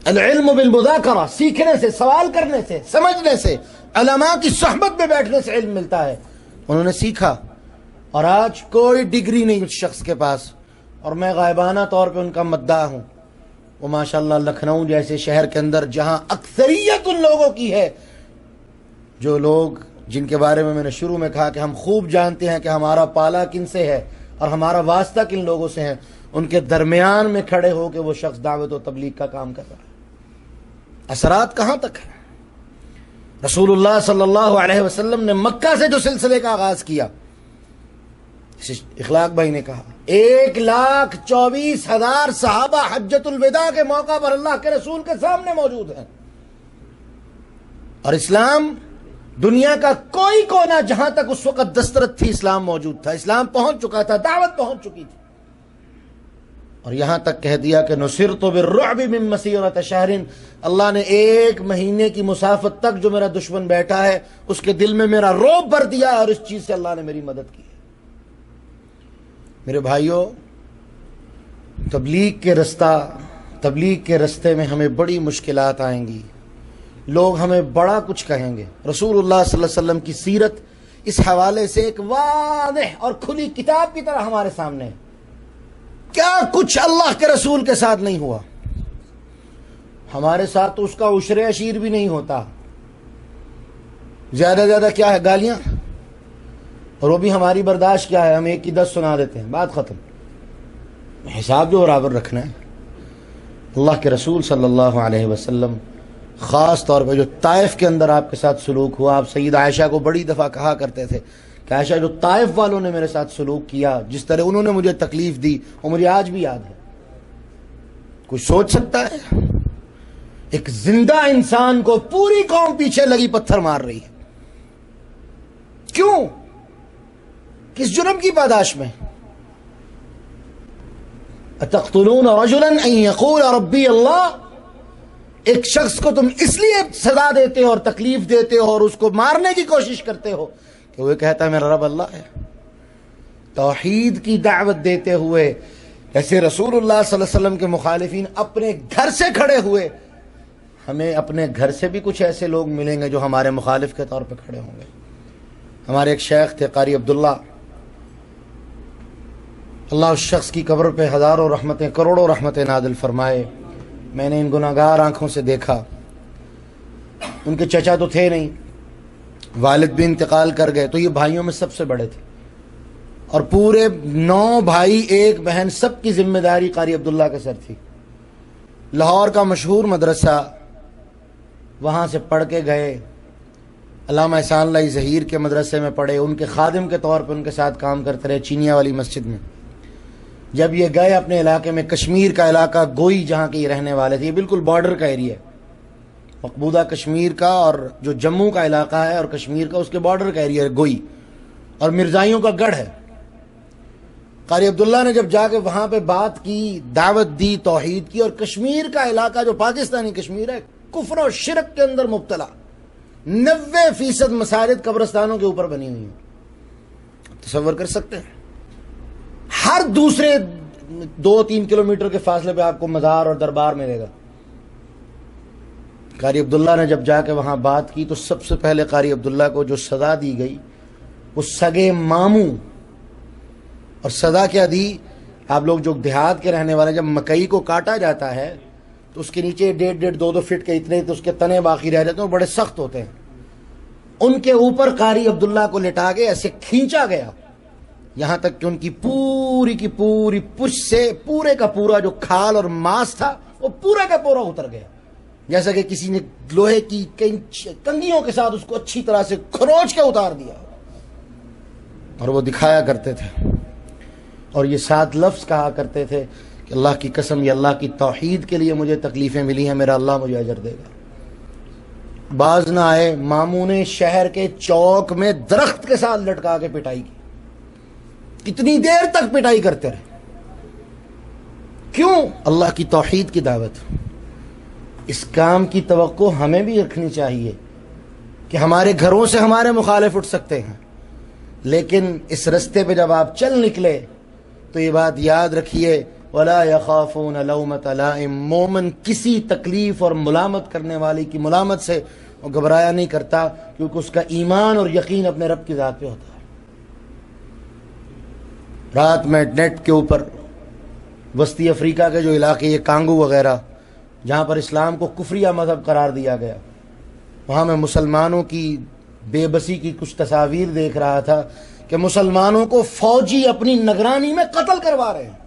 Speaker 7: العلم بالمذاکرہ، سیکھنے سے، سوال کرنے سے، سمجھنے سے، علماء کی صحبت میں بیٹھنے سے علم ملتا ہے. انہوں نے سیکھا اور آج کوئی ڈگری نہیں اس شخص کے پاس، اور میں غائبانہ طور پہ ان کا مداح ہوں. وہ ماشاءاللہ لکھنؤ جیسے شہر کے اندر جہاں اکثریت ان لوگوں کی ہے، جو لوگ جن کے بارے میں نے شروع میں کہا کہ ہم خوب جانتے ہیں کہ ہمارا پالا کن سے ہے اور ہمارا واسطہ کن لوگوں سے ہے، ان کے درمیان میں کھڑے ہو کے وہ شخص دعوت و تبلیغ کا کام کر رہا ہے. اثرات کہاں تک ہے؟ رسول اللہ صلی اللہ علیہ وسلم نے مکہ سے جو سلسلے کا آغاز کیا، اخلاق بھائی نے کہا 1,24,000 صحابہ حجۃ الوداع کے موقع پر اللہ کے رسول کے سامنے موجود ہیں. اور اسلام دنیا کا کوئی کونا جہاں تک اس وقت دسترس تھی اسلام موجود تھا، اسلام پہنچ چکا تھا، دعوت پہنچ چکی تھی. اور یہاں تک کہہ دیا کہ نصرت بالرعب من مسیرۃ شہر، اللہ نے 1 مہینے کی مسافت تک جو میرا دشمن بیٹھا ہے اس کے دل میں میرا رعب بھر دیا اور اس چیز سے اللہ نے میری مدد کی. میرے بھائیوں، تبلیغ کے رستے میں ہمیں بڑی مشکلات آئیں گی، لوگ ہمیں بڑا کچھ کہیں گے. رسول اللہ صلی اللہ علیہ وسلم کی سیرت اس حوالے سے ایک واضح اور کھلی کتاب کی طرح ہمارے سامنے ہے. کیا کچھ اللہ کے رسول کے ساتھ نہیں ہوا، ہمارے ساتھ تو اس کا عشر عشیر بھی نہیں ہوتا. زیادہ زیادہ کیا ہے؟ گالیاں، اور وہ بھی ہماری برداشت کیا ہے؟ ہم 1 کی 10 سنا دیتے ہیں، بات ختم. حساب جو برابر رکھنا ہے. اللہ کے رسول صلی اللہ علیہ وسلم خاص طور پہ جو طائف کے اندر آپ کے ساتھ سلوک ہوا، آپ سید عائشہ کو بڑی دفعہ کہا کرتے تھے کہ عائشہ جو طائف والوں نے میرے ساتھ سلوک کیا، جس طرح انہوں نے مجھے تکلیف دی، وہ مجھے آج بھی یاد ہے. کوئی سوچ سکتا ہے ایک زندہ انسان کو پوری قوم پیچھے لگی پتھر مار رہی ہے؟ کیوں؟ کس جرم کی پاداش میں؟ اتقتلون رجلا ان یقول ربی اللہ، ایک شخص کو تم اس لیے سزا دیتے ہو اور تکلیف دیتے ہو اور اس کو مارنے کی کوشش کرتے ہو کہ وہ کہتا ہے میرا رب اللہ ہے. توحید کی دعوت دیتے ہوئے ایسے رسول اللہ صلی اللہ علیہ وسلم کے مخالفین اپنے گھر سے کھڑے ہوئے، ہمیں اپنے گھر سے بھی کچھ ایسے لوگ ملیں گے جو ہمارے مخالف کے طور پہ کھڑے ہوں گے. ہمارے ایک شیخ تھے قاری عبداللہ، اللہ اس شخص کی قبر پہ ہزاروں رحمتیں کروڑوں رحمتیں نازل فرمائے۔ میں نے ان گناہگار آنکھوں سے دیکھا، ان کے چچا تو تھے نہیں، والد بھی انتقال کر گئے، تو یہ بھائیوں میں سب سے بڑے تھے، اور پورے 9 بھائی 1 بہن، سب کی ذمہ داری قاری عبداللہ کے سر تھی۔ لاہور کا مشہور مدرسہ، وہاں سے پڑھ کے گئے، علامہ احسان اللہ ظہیر کے مدرسے میں پڑھے، ان کے خادم کے طور پہ ان کے ساتھ کام کرتے رہے چینیا والی مسجد میں۔ جب یہ گئے اپنے علاقے میں، کشمیر کا علاقہ گوئی جہاں کے یہ رہنے والے تھے، یہ بالکل بارڈر کا ایریا ہے، مقبوضہ کشمیر کا اور جو جموں کا علاقہ ہے اور کشمیر کا، اس کے بارڈر کا ایریا ہے گوئی، اور مرزائیوں کا گڑھ ہے۔ قاری عبداللہ نے جب جا کے وہاں پہ بات کی، دعوت دی توحید کی، اور کشمیر کا علاقہ جو پاکستانی کشمیر ہے کفر و شرک کے اندر مبتلا، 90% مساجد قبرستانوں کے اوپر بنی ہوئی ہیں، تصور کر سکتے ہیں؟ ہر دوسرے 2-3 کلومیٹر کے فاصلے پہ آپ کو مزار اور دربار ملے گا۔ قاری عبداللہ نے جب جا کے وہاں بات کی تو سب سے پہلے قاری عبداللہ کو جو سزا دی گئی وہ سگے ماموں، اور سزا کیا دی؟ آپ لوگ جو دیہات کے رہنے والے، جب مکئی کو کاٹا جاتا ہے تو اس کے نیچے 1.5-2 فٹ کے اتنے تو اس کے تنے باقی رہ جاتے ہیں، وہ بڑے سخت ہوتے ہیں، ان کے اوپر قاری عبداللہ کو لٹا کے ایسے کھینچا گیا، یہاں تک کہ ان کی پوری کی پوری پش سے پورے کا پورا جو کھال اور ماس تھا وہ پورا کا پورا اتر گیا، جیسا کہ کسی نے لوہے کی کنگھیوں کے ساتھ اس کو اچھی طرح سے کھروچ کے اتار دیا۔ اور وہ دکھایا کرتے تھے، اور یہ 7 لفظ کہا کرتے تھے کہ اللہ کی قسم، یہ اللہ کی توحید کے لیے مجھے تکلیفیں ملی ہیں، میرا اللہ مجھے اجر دے گا۔ باز نہ آئے، ماموں نے شہر کے چوک میں درخت کے ساتھ لٹکا کے پٹائی کی، کتنی دیر تک پٹائی کرتے رہے۔ کیوں؟ اللہ کی توحید کی دعوت۔ اس کام کی توقع ہمیں بھی رکھنی چاہیے کہ ہمارے گھروں سے ہمارے مخالف اٹھ سکتے ہیں، لیکن اس رستے پہ جب آپ چل نکلے تو یہ بات یاد رکھیے، وَلَا يَخَافُونَ لَوْمَةَ لَائِمٍ، مومن کسی تکلیف اور ملامت کرنے والی کی ملامت سے وہ گھبرایا نہیں کرتا، کیونکہ اس کا ایمان اور یقین اپنے رب کی ذات پہ ہوتا ہے۔ رات میں نیٹ کے اوپر وسطی افریقہ کے جو علاقے، یہ کانگو وغیرہ، جہاں پر اسلام کو کفریہ مذہب قرار دیا گیا، وہاں میں مسلمانوں کی بے بسی کی کچھ تصاویر دیکھ رہا تھا کہ مسلمانوں کو فوجی اپنی نگرانی میں قتل کروا رہے ہیں،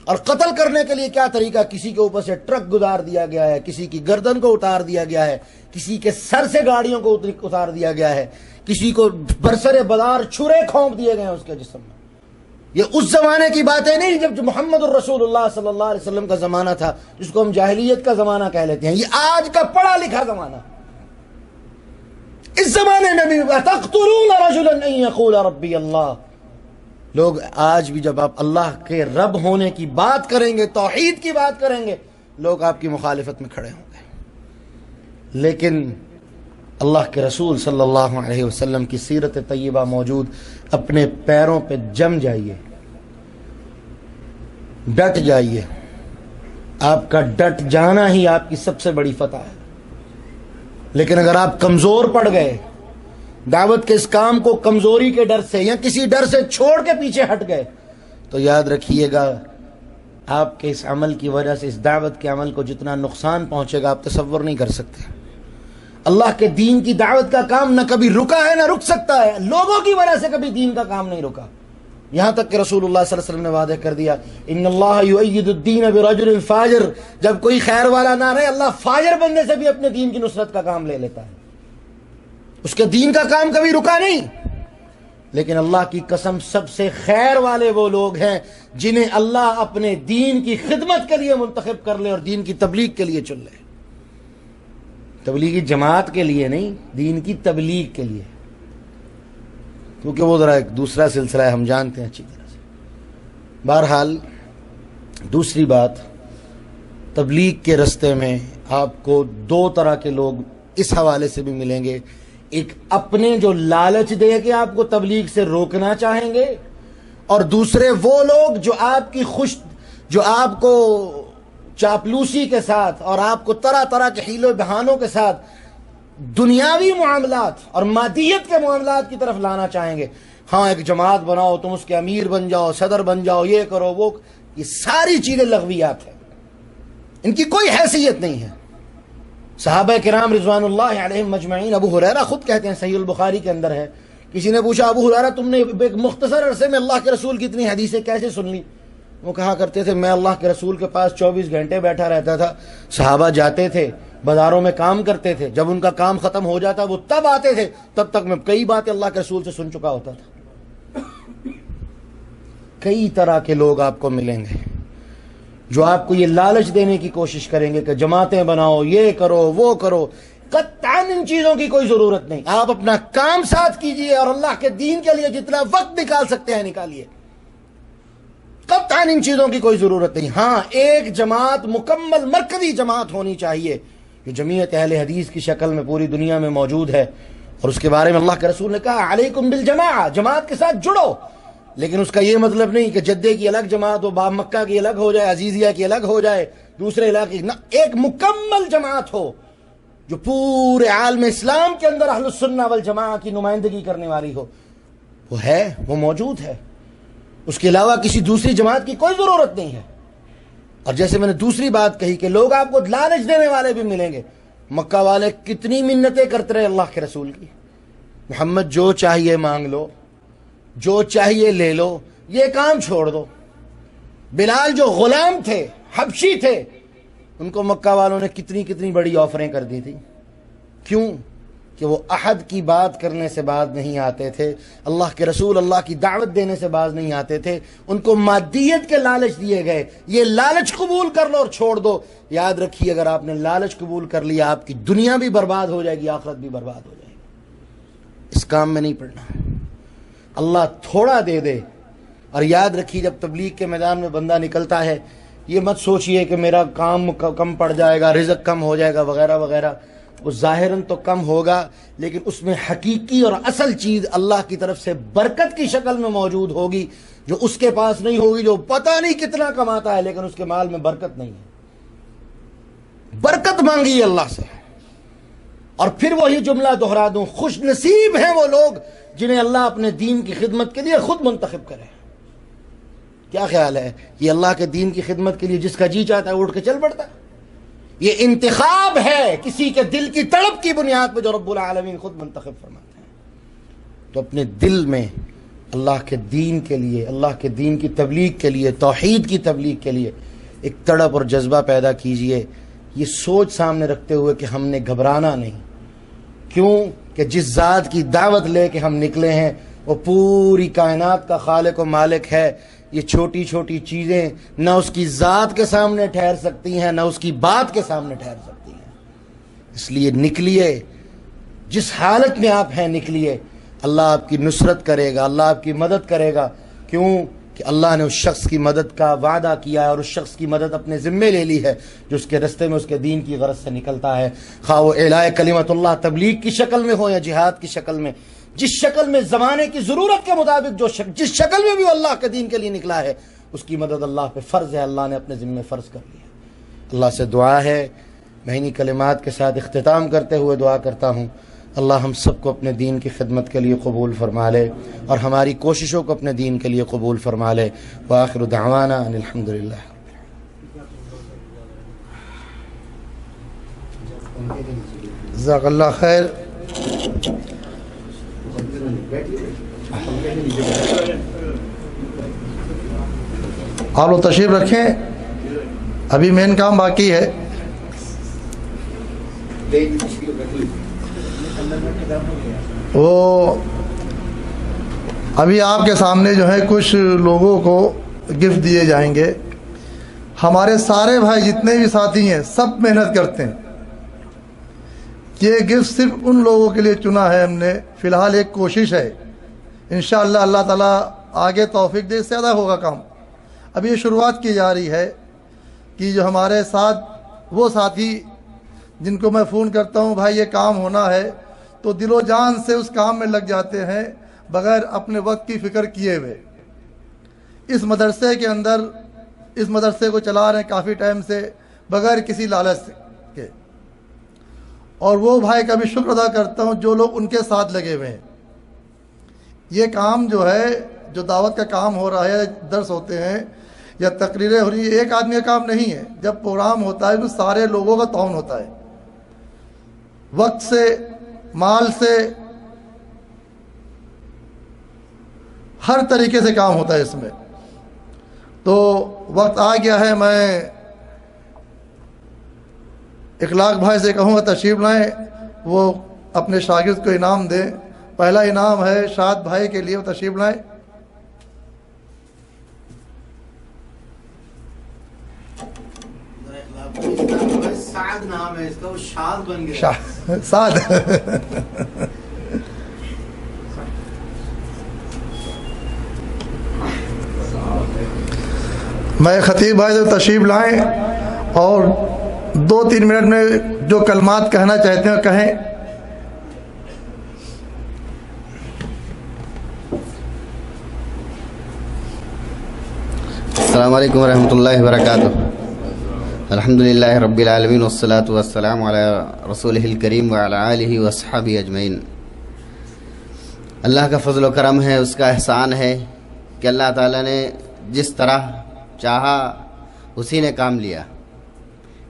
Speaker 7: اور قتل کرنے کے لیے کیا طریقہ، کسی کے اوپر سے ٹرک گزار دیا گیا ہے، کسی کی گردن کو اتار دیا گیا ہے، کسی کے سر سے گاڑیوں کو اتار دیا گیا ہے، کسی کو برسر بازار چھرے کھونپ دیے گئے ہیں اس کے جسم میں۔ یہ اس زمانے کی باتیں نہیں جب محمد الرسول اللہ صلی اللہ علیہ وسلم کا زمانہ تھا، جس کو ہم جاہلیت کا زمانہ کہہ لیتے ہیں، یہ آج کا پڑھا لکھا زمانہ۔ اس زمانے میں بھی تقتلون رجلا ان یقول ربی اللہ، لوگ آج بھی جب آپ اللہ کے رب ہونے کی بات کریں گے، توحید کی بات کریں گے، لوگ آپ کی مخالفت میں کھڑے ہوں گے، لیکن اللہ کے رسول صلی اللہ علیہ وسلم کی سیرت طیبہ موجود، اپنے پیروں پہ جم جائیے، ڈٹ جائیے، آپ کا ڈٹ جانا ہی آپ کی سب سے بڑی فتح ہے۔ لیکن اگر آپ کمزور پڑ گئے، دعوت کے اس کام کو کمزوری کے ڈر سے یا کسی ڈر سے چھوڑ کے پیچھے ہٹ گئے، تو یاد رکھیے گا آپ کے اس عمل کی وجہ سے، اس دعوت کے عمل کو جتنا نقصان پہنچے گا آپ تصور نہیں کر سکتے۔ اللہ کے دین کی دعوت کا کام نہ کبھی رکا ہے نہ رک سکتا ہے، لوگوں کی وجہ سے کبھی دین کا کام نہیں رکا، یہاں تک کہ رسول اللہ صلی اللہ علیہ وسلم نے وعدہ کر دیا، ان اللہ یؤید الدین برجل فاجر، جب کوئی خیر والا نہ رہے، اللہ فاجر بندے سے بھی اپنے دین کی نصرت کا کام لے لیتا ہے۔ اس کے دین کا کام کبھی رکا نہیں، لیکن اللہ کی قسم سب سے خیر والے وہ لوگ ہیں جنہیں اللہ اپنے دین کی خدمت کے لیے منتخب کر لے اور دین کی تبلیغ کے لیے چن لے۔ تبلیغی جماعت کے لیے نہیں، دین کی تبلیغ کے لیے، کیونکہ وہ ذرا ایک دوسرا سلسلہ ہے، ہم جانتے ہیں اچھی طرح سے۔ بہرحال دوسری بات، تبلیغ کے رستے میں آپ کو 2 طرح کے لوگ اس حوالے سے بھی ملیں گے، ایک اپنے جو لالچ دے کے آپ کو تبلیغ سے روکنا چاہیں گے، اور دوسرے وہ لوگ جو آپ کو چاپلوسی کے ساتھ اور آپ کو طرح طرح کے حیل و بہانوں کے ساتھ دنیاوی معاملات اور مادیت کے معاملات کی طرف لانا چاہیں گے. ہاں ایک جماعت بناؤ، تم اس کے امیر بن جاؤ، صدر بن جاؤ، یہ کرو وہ، یہ ساری چیزیں لغویات ہیں، ان کی کوئی حیثیت نہیں ہے. صحابہ کرام رضوان اللہ علیہم مجمعین، ابو ہریرہ خود کہتے ہیں، صحیح البخاری کے اندر ہے، کسی نے پوچھا ابو ہریرہ تم نے ایک مختصر عرصے میں اللہ کے رسول کی اتنی حدیثیں کیسے سن لی؟ وہ کہا کرتے تھے میں اللہ کے رسول کے پاس 24 گھنٹے بیٹھا رہتا تھا. صحابہ جاتے تھے بازاروں میں کام کرتے تھے، جب ان کا کام ختم ہو جاتا وہ تب آتے تھے، تب تک میں کئی باتیں اللہ کے رسول سے سن چکا ہوتا تھا. کئی طرح کے لوگ آپ کو ملیں گے جو آپ کو یہ لالچ دینے کی کوشش کریں گے کہ جماعتیں بناؤ، یہ کرو وہ کرو. قطعاً ان چیزوں کی کوئی ضرورت نہیں. آپ اپنا کام ساتھ کیجئے اور اللہ کے دین کے لیے جتنا وقت نکال سکتے ہیں نکالیے. قطعاً ان چیزوں کی کوئی ضرورت نہیں. ہاں ایک جماعت مکمل مرکزی جماعت ہونی چاہیے جو جمعیت اہل حدیث کی شکل میں پوری دنیا میں موجود ہے، اور اس کے بارے میں اللہ کے رسول نے کہا علیکم بالجماعہ، جماعت کے ساتھ جڑو. لیکن اس کا یہ مطلب نہیں کہ جدے کی الگ جماعت ہو، باب مکہ کی الگ ہو جائے، عزیزیہ کی الگ ہو جائے، دوسرے علاقے کی، ایک مکمل جماعت ہو جو پورے عالم اسلام کے اندر اہل السنہ والجماعہ کی نمائندگی کرنے والی ہو. وہ ہے، وہ موجود ہے. اس کے علاوہ کسی دوسری جماعت کی کوئی ضرورت نہیں ہے. اور جیسے میں نے دوسری بات کہی کہ لوگ آپ کو لالچ دینے والے بھی ملیں گے. مکہ والے کتنی منتیں کرتے رہے اللہ کے رسول کی، محمد جو چاہیے مانگ لو، جو چاہیے لے لو، یہ کام چھوڑ دو. بلال جو غلام تھے، حبشی تھے، ان کو مکہ والوں نے کتنی بڑی آفریں کر دی تھی. کیوں؟ کہ وہ احد کی بات کرنے سے باز نہیں آتے تھے، اللہ کے رسول اللہ کی دعوت دینے سے باز نہیں آتے تھے. ان کو مادیت کے لالچ دیے گئے، یہ لالچ قبول کر لو اور چھوڑ دو. یاد رکھیے اگر آپ نے لالچ قبول کر لیا آپ کی دنیا بھی برباد ہو جائے گی، آخرت بھی برباد ہو جائے گی. اس کام میں نہیں پڑنا. اللہ تھوڑا دے دے. اور یاد رکھیے جب تبلیغ کے میدان میں بندہ نکلتا ہے یہ مت سوچئے کہ میرا کام کم پڑ جائے گا، رزق کم ہو جائے گا وغیرہ وغیرہ. وہ ظاہراً تو کم ہوگا لیکن اس میں حقیقی اور اصل چیز اللہ کی طرف سے برکت کی شکل میں موجود ہوگی جو اس کے پاس نہیں ہوگی، جو پتہ نہیں کتنا کماتا ہے لیکن اس کے مال میں برکت نہیں ہے. برکت مانگی اللہ سے. اور پھر وہی جملہ دہرا دوں، خوش نصیب ہیں وہ لوگ جنہیں اللہ اپنے دین کی خدمت کے لیے خود منتخب کرے. کیا خیال ہے؟ یہ اللہ کے دین کی خدمت کے لیے جس کا جی چاہتا ہے اٹھ کے چل پڑتا ہے. یہ انتخاب ہے کسی کے دل کی تڑپ کی بنیاد پہ جو رب العالمین خود منتخب فرماتے ہیں. تو اپنے دل میں اللہ کے دین کے لیے، اللہ کے دین کی تبلیغ کے لیے، توحید کی تبلیغ کے لیے ایک تڑپ اور جذبہ پیدا کیجئے، یہ سوچ سامنے رکھتے ہوئے کہ ہم نے گھبرانا نہیں. کیوں کہ جس ذات کی دعوت لے کے ہم نکلے ہیں وہ پوری کائنات کا خالق و مالک ہے. یہ چھوٹی چھوٹی چیزیں نہ اس کی ذات کے سامنے ٹھہر سکتی ہیں نہ اس کی بات کے سامنے ٹھہر سکتی ہیں. اس لیے نکلیے، جس حالت میں آپ ہیں نکلیے. اللہ آپ کی نصرت کرے گا، اللہ آپ کی مدد کرے گا. کیوں کہ اللہ نے اس شخص کی مدد کا وعدہ کیا ہے اور اس شخص کی مدد اپنے ذمے لے لی ہے جو اس کے رستے میں اس کے دین کی غرض سے نکلتا ہے، خواہ وہ اعلاء کلمت اللہ تبلیغ کی شکل میں ہو یا جہاد کی شکل میں. جس شکل میں زمانے کی ضرورت کے مطابق جس شکل میں بھی وہ اللہ کے دین کے لیے نکلا ہے اس کی مدد اللہ پہ فرض ہے، اللہ نے اپنے ذمے فرض کر لیا. اللہ سے دعا ہے، میں انہی کلمات کے ساتھ اختتام کرتے ہوئے دعا کرتا ہوں، اللہ ہم سب کو اپنے دین کی خدمت کے لیے قبول فرما لے اور ہماری کوششوں کو اپنے دین کے لیے قبول فرما لے. وآخر دعوانا ان الحمدللہ.
Speaker 4: جزاک اللہ خیر. آپ لوگ تشریف رکھیں، ابھی مین کام باقی ہے. وہ ابھی آپ کے سامنے جو ہے کچھ لوگوں کو گفٹ دیے جائیں گے. ہمارے سارے بھائی جتنے بھی ساتھی ہیں سب محنت کرتے ہیں. یہ گفٹ صرف ان لوگوں کے لیے چنا ہے ہم نے. فی الحال ایک کوشش ہے، انشاءاللہ اللہ تعالیٰ آگے توفیق دے، زیادہ ہوگا کام. اب یہ شروعات کی جا رہی ہے کہ جو ہمارے ساتھ وہ ساتھی جن کو میں فون کرتا ہوں بھائی یہ کام ہونا ہے تو دل و جان سے اس کام میں لگ جاتے ہیں بغیر اپنے وقت کی فکر کیے ہوئے. اس مدرسے کے اندر اس مدرسے کو چلا رہے ہیں کافی ٹائم سے بغیر کسی لالچ کے. اور وہ بھائی کا بھی شکر ادا کرتا ہوں جو لوگ ان کے ساتھ لگے ہوئے ہیں. یہ کام جو ہے، جو دعوت کا کام ہو رہا ہے، درس ہوتے ہیں یا تقریریں ہو رہی ہیں، ایک آدمی کا کام نہیں ہے. جب پروگرام ہوتا ہے تو سارے لوگوں کا تعاون ہوتا ہے، وقت سے، مال سے، ہر طریقے سے کام ہوتا ہے اس میں. تو وقت آ گیا ہے، میں اخلاق بھائی سے کہوں گا تشریف لائیں، وہ اپنے شاگرد کو انعام دیں. پہلا انعام ہے شاد بھائی کے لیے، وہ تشریف لائیں.
Speaker 7: سعد نام ہے اس کا، وہ شاد بن گیا.
Speaker 4: سعد. میں خطیب بھائی سے تشریف لائیں اور 2-3 منٹ میں جو کلمات کہنا چاہتے ہیں کہیں.
Speaker 3: السلام علیکم ورحمۃ اللہ وبرکاتہ. الحمدللہ رب العالمین والصلاة والسلام علی رسولہ الکریم وعلی آلہ واصحابہ اجمعین. اللہ کا فضل و کرم ہے، اس کا احسان ہے کہ اللہ تعالیٰ نے جس طرح چاہا اسی نے کام لیا.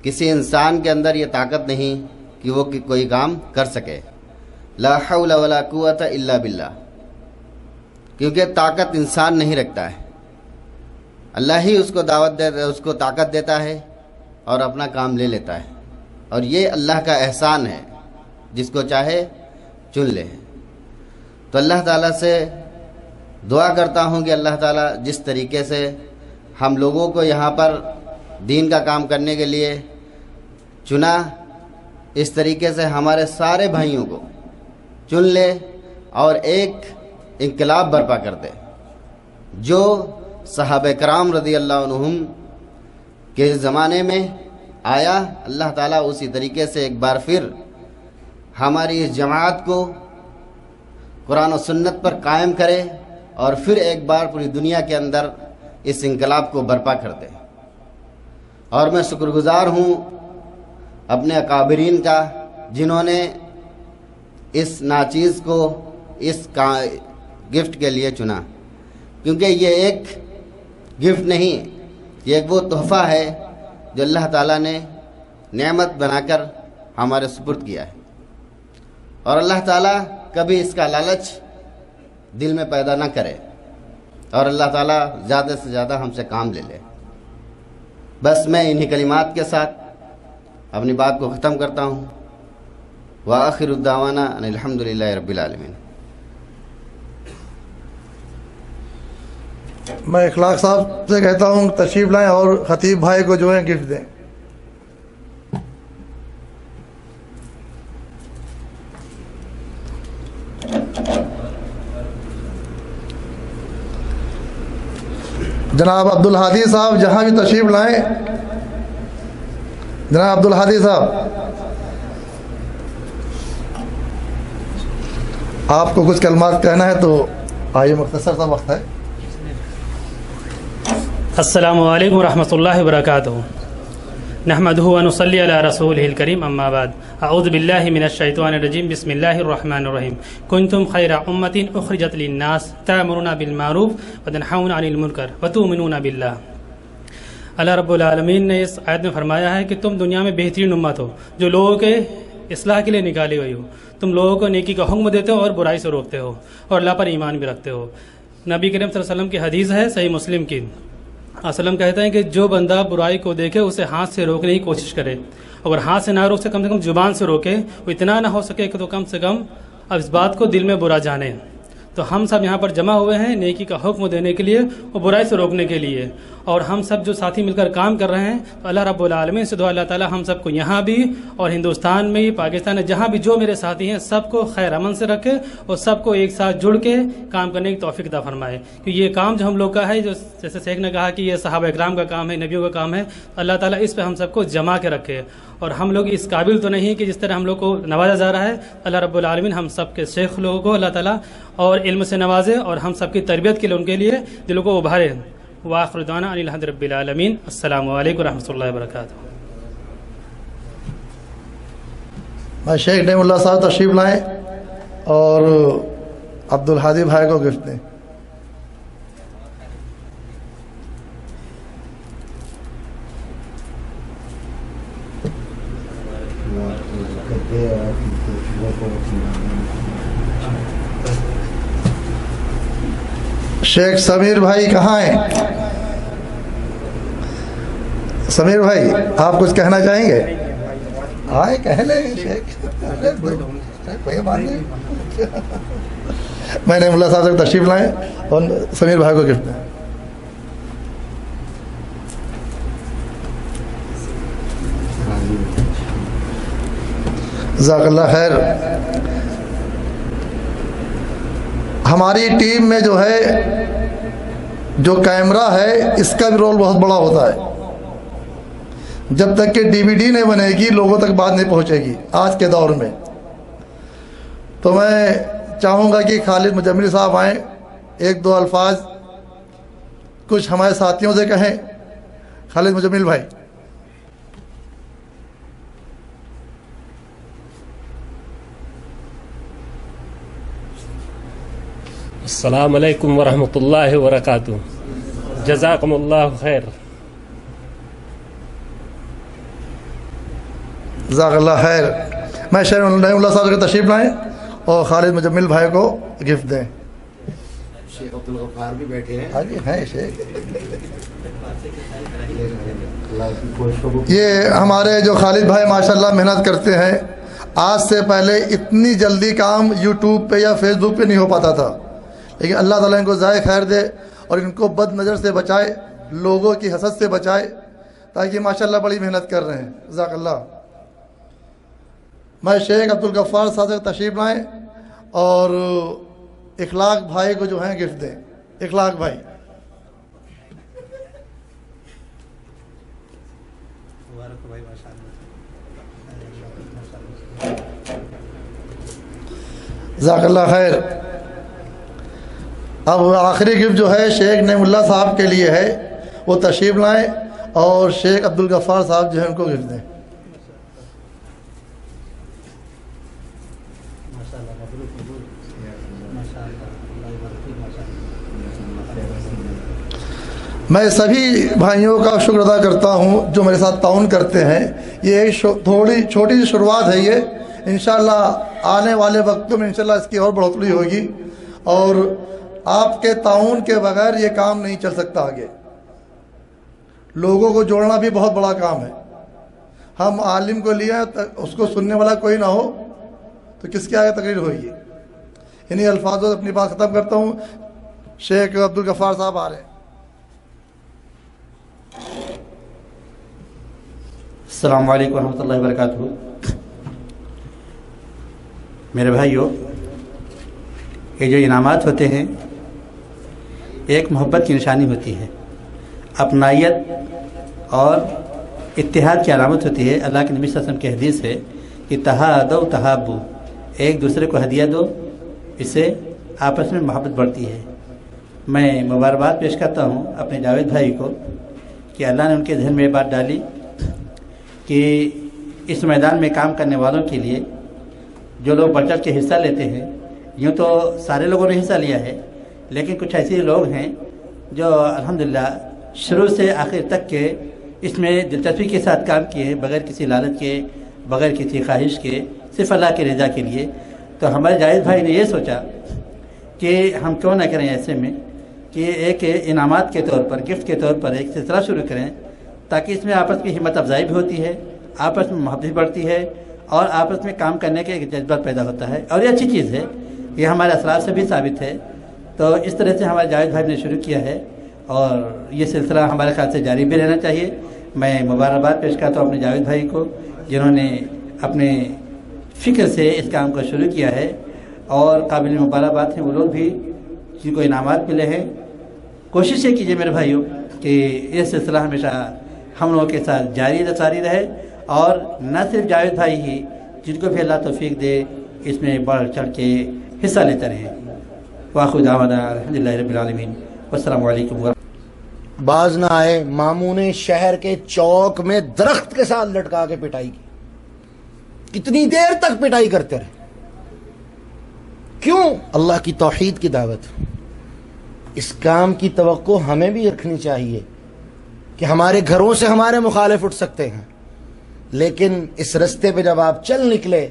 Speaker 3: کسی انسان کے اندر یہ طاقت نہیں کہ وہ کوئی کام کر سکے. لا حول ولا قوت الا باللہ. کیونکہ طاقت انسان نہیں رکھتا ہے، اللہ ہی اس کو دعوت دیتا ہے، اس کو طاقت دیتا ہے اور اپنا کام لے لیتا ہے. اور یہ اللہ کا احسان ہے، جس کو چاہے چن لے. تو اللہ تعالیٰ سے دعا کرتا ہوں کہ اللہ تعالیٰ جس طریقے سے ہم لوگوں کو یہاں پر دین کا کام کرنے کے لیے چنا، اس طریقے سے ہمارے سارے بھائیوں کو چن لے اور ایک انقلاب برپا کر دے. جو صحابہ کرام رضی اللہ عنہم کے زمانے میں آیا، اللہ تعالیٰ اسی طریقے سے ایک بار پھر ہماری اس جماعت کو قرآن و سنت پر قائم کرے اور پھر ایک بار پوری دنیا کے اندر اس انقلاب کو برپا کر دے. اور میں شکر گزار ہوں اپنے اکابرین کا، جنہوں نے اس ناچیز کو اس گفٹ کے لیے چنا. کیونکہ یہ ایک گفٹ نہیں، یہ ایک وہ تحفہ ہے جو اللہ تعالیٰ نے نعمت بنا کر ہمارے سپرد کیا ہے. اور اللہ تعالیٰ کبھی اس کا لالچ دل میں پیدا نہ کرے اور اللہ تعالیٰ زیادہ سے زیادہ ہم سے کام لے لے. بس میں انہی کلمات کے ساتھ اپنی بات کو ختم کرتا ہوں. وآخر الدعوانا ان الحمدللہ رب العالمین.
Speaker 4: میں اخلاق صاحب سے کہتا ہوں تشریف لائیں اور خطیب بھائی کو جو ہے گفٹ دیں. جناب عبدالہادی صاحب جہاں بھی تشریف لائیں. جناب عبدالہادی صاحب، آپ کو کچھ کلمات کہنا ہے تو آئیے، مختصر سا وقت ہے.
Speaker 8: السلام علیکم ورحمۃ اللہ وبرکاتہ. نحمدہ ونصلی علی رسولہ الکریم، اما بعد. اعوذ باللہ من الشیطان الرجیم، بسم اللہ الرحمن الرحیم. کنتم خیر امۃ اخرجت للناس تأمرون بالمعروف وتنہون عن المنکر وتؤمنون باللہ. اللہ رب العالمین نے اس آیت میں فرمایا ہے کہ تم دنیا میں بہترین امت ہو جو لوگوں کے اصلاح کے لیے نکالی گئی ہو. تم لوگوں کو نیکی کا حکم دیتے ہو اور برائی سے روکتے ہو اور اللہ پر ایمان بھی رکھتے ہو. نبی کریم صلی اللہ علیہ وسلم کی حدیث ہے صحیح مسلم کی. وسلم کہتے ہیں کہ جو بندہ برائی کو دیکھے اسے ہاتھ سے روکنے کی کوشش کرے. اگر ہاتھ سے نہ روک سے کم زبان سے روکے. وہ اتنا نہ ہو سکے کہ تو کم سے کم اب اس بات کو دل میں برا جانے. تو ہم سب یہاں پر جمع ہوئے ہیں نیکی کا حکم دینے کے لیے اور برائی سے روکنے کے لیے. اور ہم سب جو ساتھی مل کر کام کر رہے ہیں تو اللہ رب العالمین سے دعا اللہ تعالیٰ ہم سب کو یہاں بھی اور ہندوستان میں پاکستان میں جہاں بھی جو میرے ساتھی ہیں سب کو خیر امن سے رکھے اور سب کو ایک ساتھ جڑ کے کام کرنے کی توفیق عطا فرمائے. کہ یہ کام جو ہم لوگ کا ہے، جو جیسے شیخ نے کہا کہ یہ صحابہ اکرام کا کام ہے، نبیوں کا کام ہے، اللہ تعالیٰ اس پہ ہم سب کو جمع کے رکھے. اور ہم لوگ اس قابل تو نہیں کہ جس طرح ہم لوگ کو نوازا جا رہا ہے. اللہ رب العالمین ہم سب کے شیخ لوگوں کو اللہ تعالیٰ اور علم سے نوازے اور ہم سب کی تربیت کے لیے ان کے لیے دلوں کو ابھارے. وآخر دعوانا ان الحمد رب العالمین. السلام علیکم ورحمۃ اللہ وبرکاتہ.
Speaker 4: میں شیخ نعیم اللہ صاحب تشریف لائیں اور عبدالحادی بھائی کو گفٹ دیں. شیخ سمیر بھائی کہاں ہیں؟ سمیر بھائی آپ کچھ کہنا چاہیں گے؟ آئے کہہ لیں شیخ. میں نے ملا صاحب سے تشریف لائیں اور سمیر بھائی کو گفٹ دیں. جزاک اللہ خیر. ہماری ٹیم میں جو ہے جو کیمرہ ہے اس کا بھی رول بہت بڑا ہوتا ہے. جب تک کہ DVD نہیں بنے گی لوگوں تک بات نہیں پہنچے گی آج کے دور میں. تو میں چاہوں گا کہ خالد مجمل صاحب آئیں, ایک دو الفاظ کچھ ہمارے ساتھیوں سے کہیں. خالد مجمل بھائی.
Speaker 9: السلام علیکم ورحمۃ اللہ وبرکاتہ. جزاکم اللہ خیر.
Speaker 4: جزاک اللہ خیر. میں شیخ نعیم اللہ صاحب کے تشریف لائیں اور خالد مجمل بھائی کو گفٹ دیں.
Speaker 3: شیخ عبدالغفار بھی بیٹھے ہیں.
Speaker 4: ہاں جی ہیں شیخ. یہ ہمارے جو خالد بھائی ماشاءاللہ محنت کرتے ہیں. آج سے پہلے اتنی جلدی کام یوٹیوب پہ یا فیس بک پہ نہیں ہو پاتا تھا, لیکن اللہ تعالیٰ ان کو ضائع خیر دے اور ان کو بد نظر سے بچائے, لوگوں کی حسد سے بچائے, تاکہ ماشاءاللہ بڑی محنت کر رہے ہیں. جزاک اللہ. میں شیخ عبدالغفار صاحب سے تشریف لائیں اور اخلاق بھائی کو جو ہیں گفٹ دیں. اخلاق بھائی. جزاک اللہ خیر. اب آخری گفٹ جو ہے شیخ نعیم اللہ صاحب کے لیے ہے, وہ تشریف لائیں اور شیخ عبدالغفار صاحب جو ہیں ان کو گفٹ دیں. میں سبھی بھائیوں کا شکر ادا کرتا ہوں جو میرے ساتھ تعاون کرتے ہیں. یہ ایک تھوڑی چھوٹی سی شروعات ہے. یہ انشاءاللہ آنے والے وقتوں میں انشاءاللہ اس کی اور بڑھوتری ہوگی, اور آپ کے تعاون کے بغیر یہ کام نہیں چل سکتا آگے. لوگوں کو جوڑنا بھی بہت بڑا کام ہے. ہم عالم کو لیا اس کو سننے والا کوئی نہ ہو تو کس کے آگے تقریر ہوگی. انہی الفاظوں سے اپنی بات ختم کرتا ہوں. شیخ عبدالغفار صاحب آ رہے ہیں.
Speaker 5: السلام علیکم ورحمۃ اللہ وبرکاتہ. میرے بھائیوں, یہ جو انعامات ہوتے ہیں ایک محبت کی نشانی ہوتی ہے, اپنائیت اور اتحاد کی علامت ہوتی ہے. اللہ کے نبی صلی اللہ علیہ وسلم کی حدیث ہے کہ تہادوا تحابوا, ایک دوسرے کو ہدیہ دو, اس سے آپس میں محبت بڑھتی ہے. میں مبارکباد پیش کرتا ہوں اپنے جاوید بھائی کو کہ اللہ نے ان کے ذہن میں یہ بات ڈالی کہ اس میدان میں کام کرنے والوں کے لیے جو لوگ بڑھ چڑھ کے حصہ لیتے ہیں, یوں تو سارے لوگوں نے حصہ لیا ہے, لیکن کچھ ایسے لوگ ہیں جو الحمدللہ شروع سے آخر تک کے اس میں دلچسپی کے ساتھ کام کیے, بغیر کسی لالچ کے, بغیر کسی خواہش کے, صرف اللہ کے رضا کے لیے. تو ہمارے جاوید بھائی نے یہ سوچا کہ ہم کیوں نہ کریں ایسے میں کہ ایک انعامات کے طور پر, گفٹ کے طور پر ایک سلسلہ شروع کریں, تاکہ اس میں آپس کی ہمت افزائی بھی ہوتی ہے, آپس میں محبت بڑھتی ہے اور آپس میں کام کرنے کا ایک جذبہ پیدا ہوتا ہے. اور یہ اچھی چیز ہے, یہ ہمارے اسلاف سے بھی ثابت ہے. تو اس طرح سے ہمارے جاوید بھائی نے شروع کیا ہے اور یہ سلسلہ ہمارے خیال سے جاری بھی رہنا چاہیے. میں مبارکباد پیش کرتا ہوں اپنے جاوید بھائی کو جنہوں نے اپنے فکر سے اس کام کو شروع کیا ہے, اور قابل مبارکباد ہیں وہ لوگ بھی جن کو انعامات ملے ہیں. کوشش یہ کیجیے میرے بھائیوں کہ یہ سلسلہ ہمیشہ ہم لوگوں کے ساتھ جاری رہے, اور نہ صرف جاوید بھائی ہی, جن کو بھی اللہ توفیق دے اس میں بڑھ چڑھ کے حصہ لیتے رہیں. وآخر دعوانا الحمدللہ رب العالمین, والسلام علیکم.
Speaker 7: باز نہ آئے ماموں نے شہر کے چوک میں درخت کے ساتھ لٹکا کے پٹائی کی. کتنی دیر تک پٹائی کرتے رہے. کیوں؟ اللہ کی توحید کی دعوت. اس کام کی توقع ہمیں بھی رکھنی چاہیے کہ ہمارے گھروں سے ہمارے مخالف اٹھ سکتے ہیں، لیکن اس رستے پہ جب آپ چل نکلے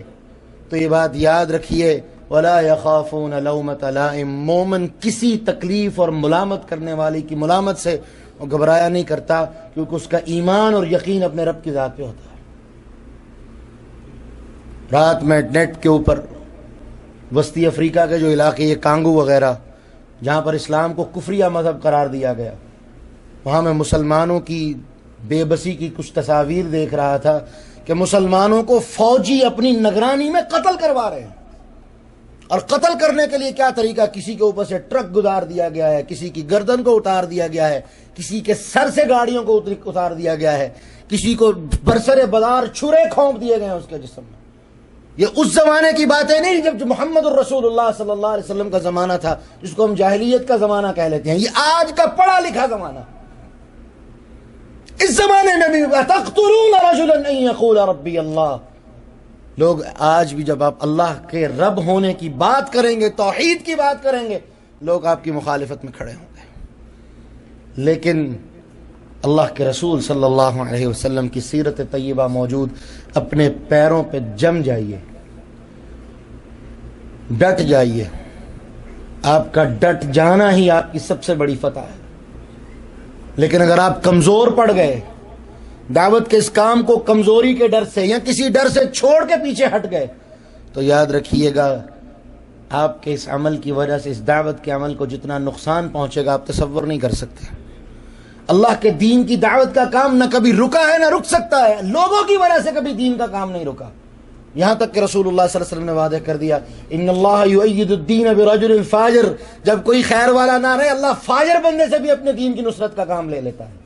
Speaker 7: تو یہ بات یاد رکھیے، وَلَا يَخَافُونَ لَوْمَةَ لَائِمٍ. مومن کسی تکلیف اور ملامت کرنے والی کی ملامت سے وہ گھبرایا نہیں کرتا، کیونکہ اس کا ایمان اور یقین اپنے رب کی ذات پہ ہوتا ہے. رات میں نیٹ کے اوپر وسطی افریقہ کے جو علاقے یہ کانگو وغیرہ جہاں پر اسلام کو کفریہ مذہب قرار دیا گیا، وہاں میں مسلمانوں کی بے بسی کی کچھ تصاویر دیکھ رہا تھا کہ مسلمانوں کو فوجی اپنی نگرانی میں قتل کروا رہے ہیں. اور قتل کرنے کے لیے کیا طریقہ، کسی کے اوپر سے ٹرک گزار دیا گیا ہے، کسی کی گردن کو اتار دیا گیا ہے، کسی کے سر سے گاڑیوں کو اتار دیا گیا ہے، کسی کو برسر بدار چھرے کھونپ دیے گئے ہیں اس کے جسم میں. یہ اس زمانے کی باتیں نہیں جب محمد الرسول اللہ صلی اللہ علیہ وسلم کا زمانہ تھا، جس کو ہم جاہلیت کا زمانہ کہہ لیتے ہیں. یہ آج کا پڑھا لکھا زمانہ. اس زمانے میں بھی تقتلون رجلا ان یقول ربی اللہ. لوگ آج بھی جب آپ اللہ کے رب ہونے کی بات کریں گے، توحید کی بات کریں گے، لوگ آپ کی مخالفت میں کھڑے ہوں گے. لیکن اللہ کے رسول صلی اللہ علیہ وسلم کی سیرت طیبہ موجود، اپنے پیروں پہ جم جائیے، ڈٹ جائیے. آپ کا ڈٹ جانا ہی آپ کی سب سے بڑی فتح ہے. لیکن اگر آپ کمزور پڑ گئے، دعوت کے اس کام کو کمزوری کے ڈر سے یا کسی ڈر سے چھوڑ کے پیچھے ہٹ گئے، تو یاد رکھیے گا آپ کے اس عمل کی وجہ سے، اس دعوت کے عمل کو جتنا نقصان پہنچے گا آپ تصور نہیں کر سکتے. اللہ کے دین کی دعوت کا کام نہ کبھی رکا ہے نہ رک سکتا ہے. لوگوں کی وجہ سے کبھی دین کا کام نہیں رکا، یہاں تک کہ رسول اللہ صلی اللہ علیہ وسلم نے وعدہ کر دیا، ان اللہ یؤید الدین برجل فاجر. جب کوئی خیر والا نہ رہے، اللہ فاجر بندے سے بھی اپنے دین کی نصرت کا کام لے لیتا ہے.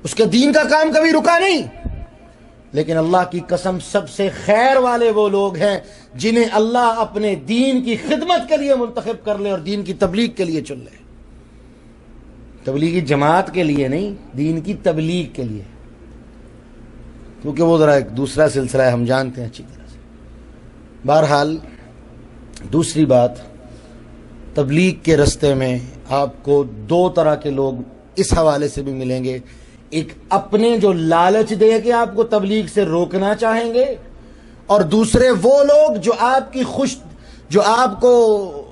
Speaker 7: اس کے دین کا کام کبھی رکا نہیں. لیکن اللہ کی قسم سب سے خیر والے وہ لوگ ہیں جنہیں اللہ اپنے دین کی خدمت کے لیے منتخب کر لے اور دین کی تبلیغ کے لیے چن لے. تبلیغی جماعت کے لیے نہیں، دین کی تبلیغ کے لیے، کیونکہ وہ ذرا ایک دوسرا سلسلہ ہے، ہم جانتے ہیں اچھی طرح سے. بہرحال دوسری بات، تبلیغ کے رستے میں آپ کو دو طرح کے لوگ اس حوالے سے بھی ملیں گے. ایک اپنے جو لالچ دے کے آپ کو تبلیغ سے روکنا چاہیں گے، اور دوسرے وہ لوگ جو آپ کو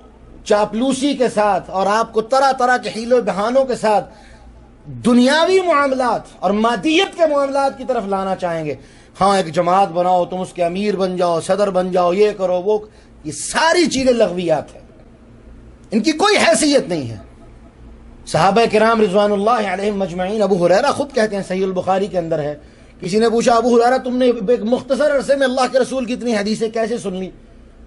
Speaker 7: چاپلوسی کے ساتھ اور آپ کو طرح طرح کے حیل و بہانوں کے ساتھ دنیاوی معاملات اور مادیت کے معاملات کی طرف لانا چاہیں گے. ہاں ایک جماعت بناؤ، تم اس کے امیر بن جاؤ، صدر بن جاؤ، یہ کرو وہ، یہ ساری چیزیں لغویات ہیں، ان کی کوئی حیثیت نہیں ہے. صحابہ کرام رضوان اللہ علیہم مجمعین، ابو ہریرہ خود کہتے ہیں، صحیح البخاری کے اندر ہے، کسی نے پوچھا ابو ہریرہ تم نے ایک مختصر عرصے میں اللہ کے رسول کی اتنی حدیثیں کیسے سن لی؟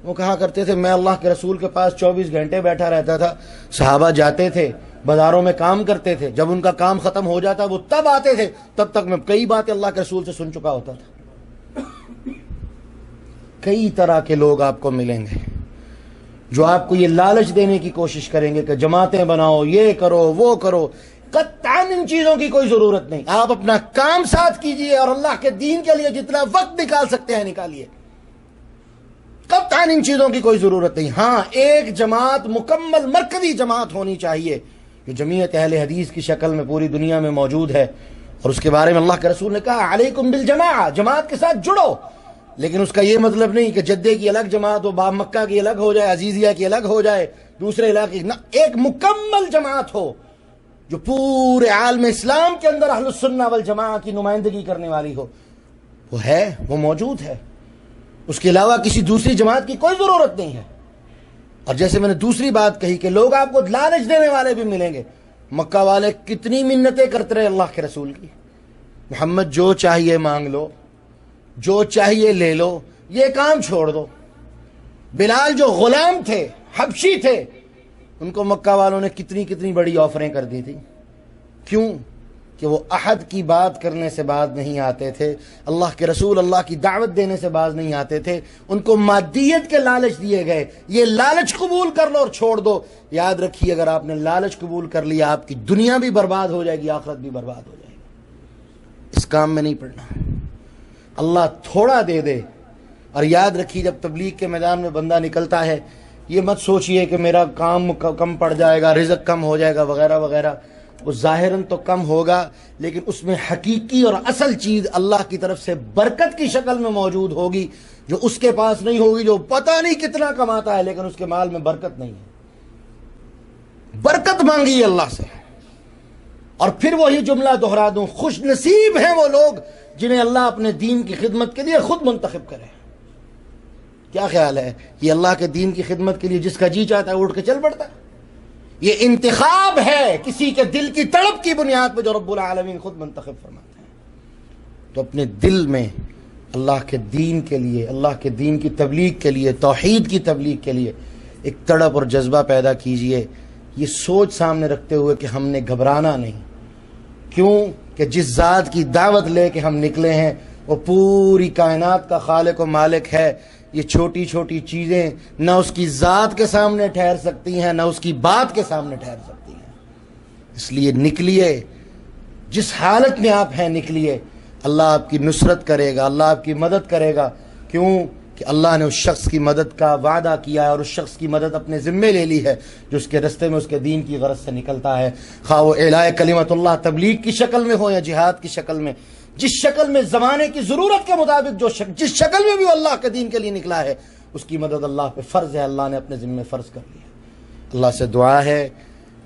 Speaker 7: وہ کہا کرتے تھے میں اللہ کے رسول کے پاس 24 گھنٹے بیٹھا رہتا تھا. صحابہ جاتے تھے، بازاروں میں کام کرتے تھے، جب ان کا کام ختم ہو جاتا وہ تب آتے تھے، تب تک میں کئی باتیں اللہ کے رسول سے سن چکا ہوتا تھا. کئی طرح کے لوگ آپ کو ملیں گے جو آپ کو یہ لالچ دینے کی کوشش کریں گے کہ جماعتیں بناؤ، یہ کرو وہ کرو. قطعاً ان چیزوں کی کوئی ضرورت نہیں. آپ اپنا کام ساتھ کیجئے اور اللہ کے دین کے لیے جتنا وقت نکال سکتے ہیں نکالیے. قطعاً ان چیزوں کی کوئی ضرورت نہیں. ہاں ایک جماعت مکمل مرکزی جماعت ہونی چاہیے جو جمعیت اہل حدیث کی شکل میں پوری دنیا میں موجود ہے، اور اس کے بارے میں اللہ کے رسول نے کہا علیکم بالجماعہ، جماعت کے ساتھ جڑو. لیکن اس کا یہ مطلب نہیں کہ جدے کی الگ جماعت ہو، باب مکہ کی الگ ہو جائے، عزیزیہ کی الگ ہو جائے، دوسرے علاقے نہ. ایک مکمل جماعت ہو جو پورے عالم اسلام کے اندر اہل السنہ والجماعہ کی نمائندگی کرنے والی ہو. وہ ہے، وہ موجود ہے. اس کے علاوہ کسی دوسری جماعت کی کوئی ضرورت نہیں ہے. اور جیسے میں نے دوسری بات کہی کہ لوگ آپ کو لالچ دینے والے بھی ملیں گے. مکہ والے کتنی منتیں کرتے رہے اللہ کے رسول کی، محمد جو چاہیے مانگ لو، جو چاہیے لے لو، یہ کام چھوڑ دو. بلال جو غلام تھے، حبشی تھے، ان کو مکہ والوں نے کتنی بڑی آفریں کر دی تھی. کیوں؟ کہ وہ احد کی بات کرنے سے باز نہیں آتے تھے، اللہ کے رسول اللہ کی دعوت دینے سے باز نہیں آتے تھے. ان کو مادیت کے لالچ دیے گئے، یہ لالچ قبول کر لو اور چھوڑ دو. یاد رکھیے اگر آپ نے لالچ قبول کر لیا، آپ کی دنیا بھی برباد ہو جائے گی، آخرت بھی برباد ہو جائے گی. اس کام میں نہیں پڑنا. اللہ تھوڑا دے دے اور یاد رکھیے جب تبلیغ کے میدان میں بندہ نکلتا ہے یہ مت سوچئے کہ میرا کام کم پڑ جائے گا، رزق کم ہو جائے گا وغیرہ وغیرہ. وہ ظاہراً تو کم ہوگا لیکن اس میں حقیقی اور اصل چیز اللہ کی طرف سے برکت کی شکل میں موجود ہوگی جو اس کے پاس نہیں ہوگی، جو پتہ نہیں کتنا کماتا ہے لیکن اس کے مال میں برکت نہیں ہے. برکت مانگی اللہ سے. اور پھر وہی جملہ دہرا دوں، خوش نصیب ہیں وہ لوگ جنہیں اللہ اپنے دین کی خدمت کے لیے خود منتخب کرے. کیا خیال ہے؟ یہ اللہ کے دین کی خدمت کے لیے جس کا جی چاہتا ہے اٹھ کے چل پڑتا ہے. یہ انتخاب ہے کسی کے دل کی تڑپ کی بنیاد پہ جو رب العالمین خود منتخب فرماتے ہیں. تو اپنے دل میں اللہ کے دین کے لیے، اللہ کے دین کی تبلیغ کے لیے، توحید کی تبلیغ کے لیے ایک تڑپ اور جذبہ پیدا کیجئے، یہ سوچ سامنے رکھتے ہوئے کہ ہم نے گھبرانا نہیں. کیوں کہ جس ذات کی دعوت لے کے ہم نکلے ہیں وہ پوری کائنات کا خالق و مالک ہے. یہ چھوٹی چھوٹی چیزیں نہ اس کی ذات کے سامنے ٹھہر سکتی ہیں نہ اس کی بات کے سامنے ٹھہر سکتی ہیں. اس لیے نکلیے، جس حالت میں آپ ہیں نکلیے. اللہ آپ کی نصرت کرے گا، اللہ آپ کی مدد کرے گا. کیوں کہ اللہ نے اس شخص کی مدد کا وعدہ کیا ہے اور اس شخص کی مدد اپنے ذمے لے لی ہے جو اس کے رستے میں اس کے دین کی غرض سے نکلتا ہے، خواہ وہ اعلاء کلمت اللہ تبلیغ کی شکل میں ہو یا جہاد کی شکل میں. جس شکل میں زمانے کی ضرورت کے مطابق جس شکل میں بھی وہ اللہ کے دین کے لیے نکلا ہے اس کی مدد اللہ پہ فرض ہے، اللہ نے اپنے ذمے فرض کر لیا. اللہ سے دعا ہے،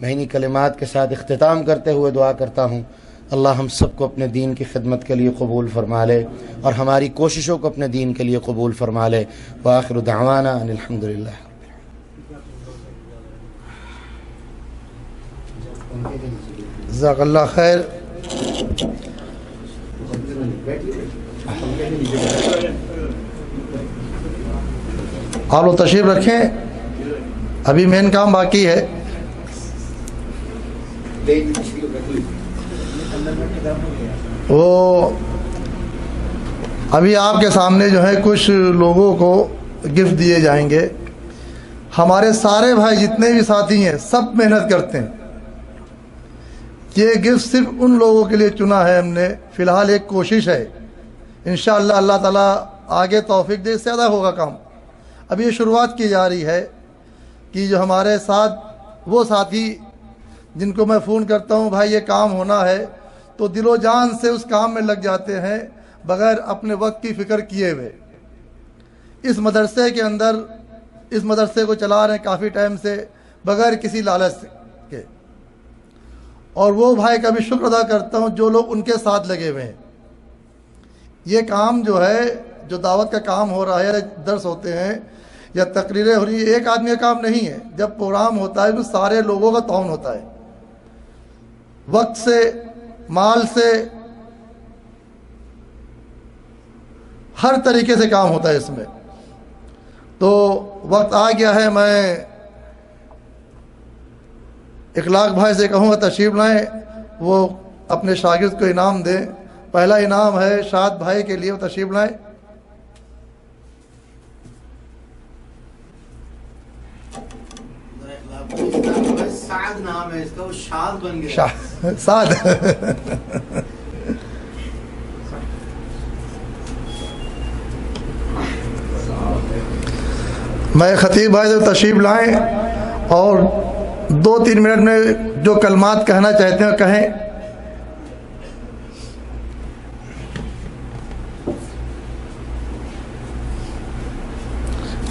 Speaker 7: میں انہی کلمات کے ساتھ اختتام کرتے ہوئے دعا کرتا ہوں، اللہ ہم سب کو اپنے دین کی خدمت کے لیے قبول فرما لے اور ہماری کوششوں کو اپنے دین کے لیے قبول فرما لے. وآخر دعوانا ان الحمدللہ.
Speaker 4: جزاک اللہ خیر. آپ لوگ تشریف رکھیں، ابھی مین کام باقی ہے. وہ ابھی آپ کے سامنے جو ہے کچھ لوگوں کو گفٹ دیے جائیں گے. ہمارے سارے بھائی جتنے بھی ساتھی ہیں سب محنت کرتے ہیں. یہ گفٹ صرف ان لوگوں کے لیے چنا ہے ہم نے. فی الحال ایک کوشش ہے، انشاءاللہ اللہ تعالیٰ آگے توفیق دے اس سے زیادہ ہوگا کام. ابھی یہ شروعات کی جا رہی ہے کہ جو ہمارے ساتھ وہ ساتھی جن کو میں فون کرتا ہوں بھائی یہ کام ہونا ہے تو دل و جان سے اس کام میں لگ جاتے ہیں بغیر اپنے وقت کی فکر کیے ہوئے. اس مدرسے کے اندر اس مدرسے کو چلا رہے ہیں کافی ٹائم سے بغیر کسی لالچ کے. اور وہ بھائی کا بھی شکر ادا کرتا ہوں جو لوگ ان کے ساتھ لگے ہوئے ہیں. یہ کام جو ہے جو دعوت کا کام ہو رہا ہے، درس ہوتے ہیں یا تقریریں ہو رہی ہیں، ایک آدمی کا کام نہیں ہے. جب پروگرام ہوتا ہے تو سارے لوگوں کا تعاون ہوتا ہے، وقت سے، مال سے، ہر طریقے سے کام ہوتا ہے اس میں. تو وقت آ گیا ہے، میں اخلاق بھائی سے کہوں گا تشریف لائیں، وہ اپنے شاگرد کو انعام دیں. پہلا انعام ہے شاد بھائی کے لیے، وہ تشریف لائیں.
Speaker 3: سعد نام ہے اس کا، وہ شاد بن گیا.
Speaker 4: سعد. میں خطیب بھائی سے تشریف لائیں اور 2-3 منٹ میں جو کلمات کہنا چاہتے ہیں کہیں.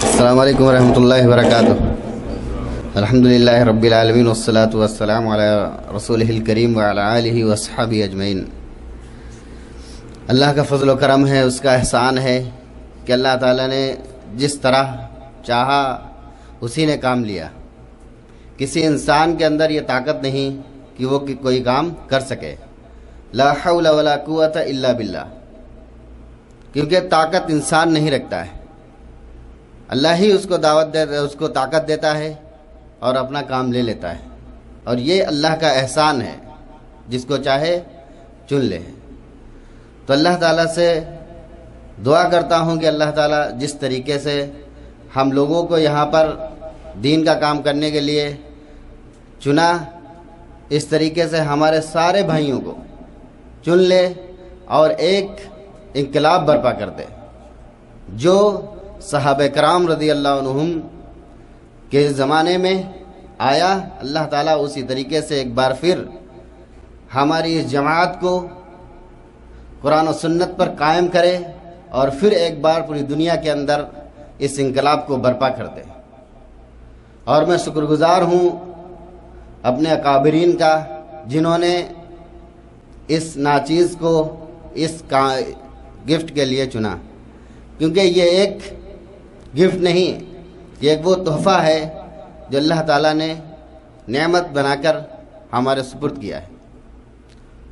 Speaker 3: السلام علیکم ورحمۃ اللہ وبرکاتہ. الحمدللہ رب العالمین والصلاة والسلام علی رسولہ الکریم وعلی آلہ واصحابہ اجمعین. اللہ کا فضل و کرم ہے، اس کا احسان ہے کہ اللہ تعالیٰ نے جس طرح چاہا اسی نے کام لیا. کسی انسان کے اندر یہ طاقت نہیں کہ وہ کوئی کام کر سکے. لا حول ولا قوت الا باللہ. کیونکہ طاقت انسان نہیں رکھتا ہے، اللہ ہی اس کو دعوت دیتا ہے، اس کو طاقت دیتا ہے اور اپنا کام لے لیتا ہے. اور یہ اللہ کا احسان ہے، جس کو چاہے چن لے. تو اللہ تعالیٰ سے دعا کرتا ہوں کہ اللہ تعالیٰ جس طریقے سے ہم لوگوں کو یہاں پر دین کا کام کرنے کے لیے چنا، اس طریقے سے ہمارے سارے بھائیوں کو چن لے اور ایک انقلاب برپا کر دے. جو صحابہ کرام رضی اللہ عنہم کے زمانے میں آیا، اللہ تعالیٰ اسی طریقے سے ایک بار پھر ہماری اس جماعت کو قرآن و سنت پر قائم کرے اور پھر ایک بار پوری دنیا کے اندر اس انقلاب کو برپا کر دے۔ اور میں شکر گزار ہوں اپنے اکابرین کا، جنہوں نے اس ناچیز کو اس گفٹ کے لیے چنا، کیونکہ یہ ایک گفٹ نہیں، یہ ایک وہ تحفہ ہے جو اللہ تعالیٰ نے نعمت بنا کر ہمارے سپرد کیا ہے،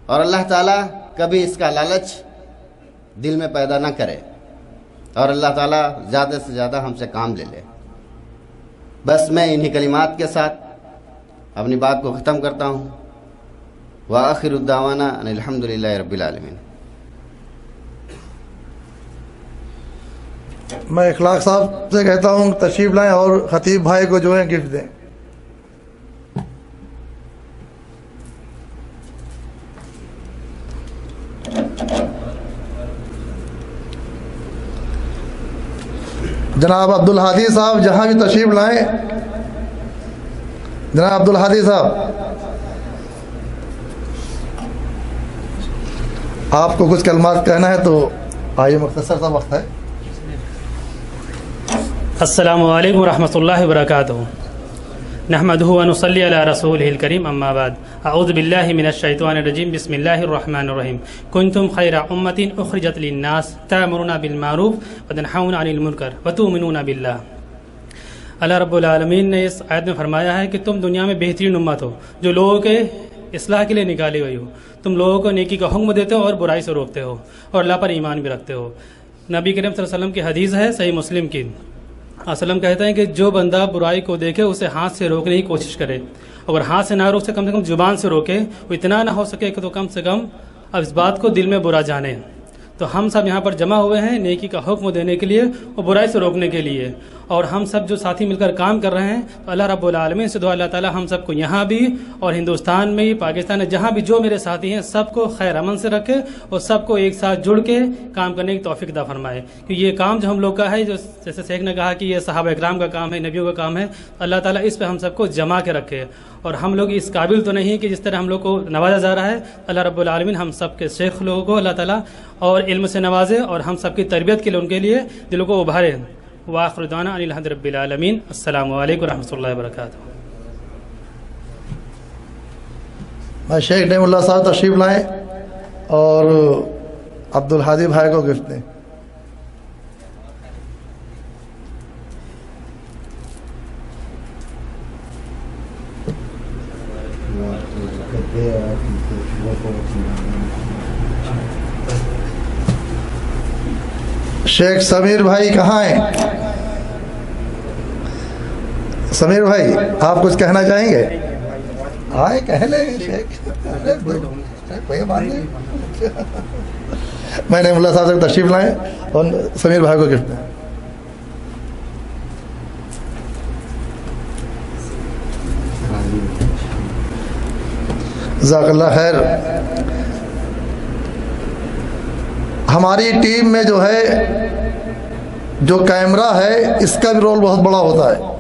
Speaker 3: اور اللہ تعالیٰ کبھی اس کا لالچ دل میں پیدا نہ کرے، اور اللہ تعالیٰ زیادہ سے زیادہ ہم سے کام لے لے۔ بس میں انہی کلمات کے ساتھ اپنی بات کو ختم کرتا ہوں۔ وآخر الدعوانا ان الحمدللہ رب العالمین۔
Speaker 4: میں اخلاق صاحب سے کہتا ہوں تشریف لائیں اور خطیب بھائی کو جو ہے گفٹ دیں۔ جناب عبدالحادی صاحب جہاں بھی تشریف لائیں، جناب عبدالحادی صاحب آپ کو کچھ کلمات کہنا ہے تو آئیے، مختصر سا وقت ہے۔
Speaker 8: السلام علیکم ورحمۃ اللہ وبرکاتہ۔ نحمدہ ونصلی علی رسولہ الکریم، اما بعد، اعوذ باللہ من الشیطان الرجیم، بسم اللہ الرحمن الرحیم۔ کنتم خیر امۃ اخرجت للناس تأمرون بالمعروف وتنہون عن المنکر وتؤمنون باللہ۔ اللہ رب العالمین نے اس آیت میں فرمایا ہے کہ تم دنیا میں بہترین امت ہو جو لوگوں کے اصلاح کے لیے نکالی ہوئی ہو، تم لوگوں کو نیکی کا حکم دیتے ہو اور برائی سے روکتے ہو، اور اللہ پر ایمان بھی رکھتے ہو۔ نبی کریم صلی اللہ علیہ وسلم کی حدیث ہے صحیح مسلم کی، وسلم کہتے ہیں کہ جو بندہ برائی کو دیکھے اسے ہاتھ سے روکنے کی کوشش کرے، اگر ہاتھ سے نہ روک سے کم زبان سے روکے، وہ اتنا نہ ہو سکے کہ تو کم سے کم اب اس بات کو دل میں برا جانے۔ تو ہم سب یہاں پر جمع ہوئے ہیں نیکی کا حکم دینے کے لیے اور برائی سے روکنے کے لیے، اور ہم سب جو ساتھی مل کر کام کر رہے ہیں، تو اللہ رب العالمین سے دعا اللہ تعالی ہم سب کو یہاں بھی اور ہندوستان میں پاکستان میں جہاں بھی جو میرے ساتھی ہیں سب کو خیر امن سے رکھے اور سب کو ایک ساتھ جڑ کے کام کرنے کی توفیق عطا فرمائے۔ کہ یہ کام جو ہم لوگ کا ہے، جو جیسے شیخ نے کہا کہ یہ صحابہ اکرام کا کام ہے، نبیوں کا کام ہے، اللہ تعالیٰ اس پہ ہم سب کو جمع کے رکھے، اور ہم لوگ اس قابل تو نہیں کہ جس طرح ہم لوگ کو نوازا جا رہا ہے، اللہ رب العالمین ہم سب کے شیخ لوگوں کو اللہ تعالیٰ اور علم سے نوازے اور ہم سب کی تربیت کے لیے ان کے لیے دلوں کو ابھارے۔ وآخر دعوانا ان الحمد رب العالمین۔ السلام علیکم ورحمۃ اللہ وبرکاتہ۔
Speaker 4: میں شیخ نعیم اللہ صاحب تشریف لائیں اور عبدالحادی بھائی کو گفٹ دیں۔ شیخ سمیر بھائی کہاں ہیں؟ سمیر بھائی آپ کچھ کہنا چاہیں گے؟ آئے کہہ لیں شیخ، کوئی بات نہیں۔ میں نعیم اللہ صاحب سے تشریف لائیں اور سمیر بھائی کو گفٹ دیں۔ جزاک اللہ خیر۔ ہماری ٹیم میں جو ہے جو کیمرہ ہے اس کا بھی رول بہت بڑا ہوتا ہے۔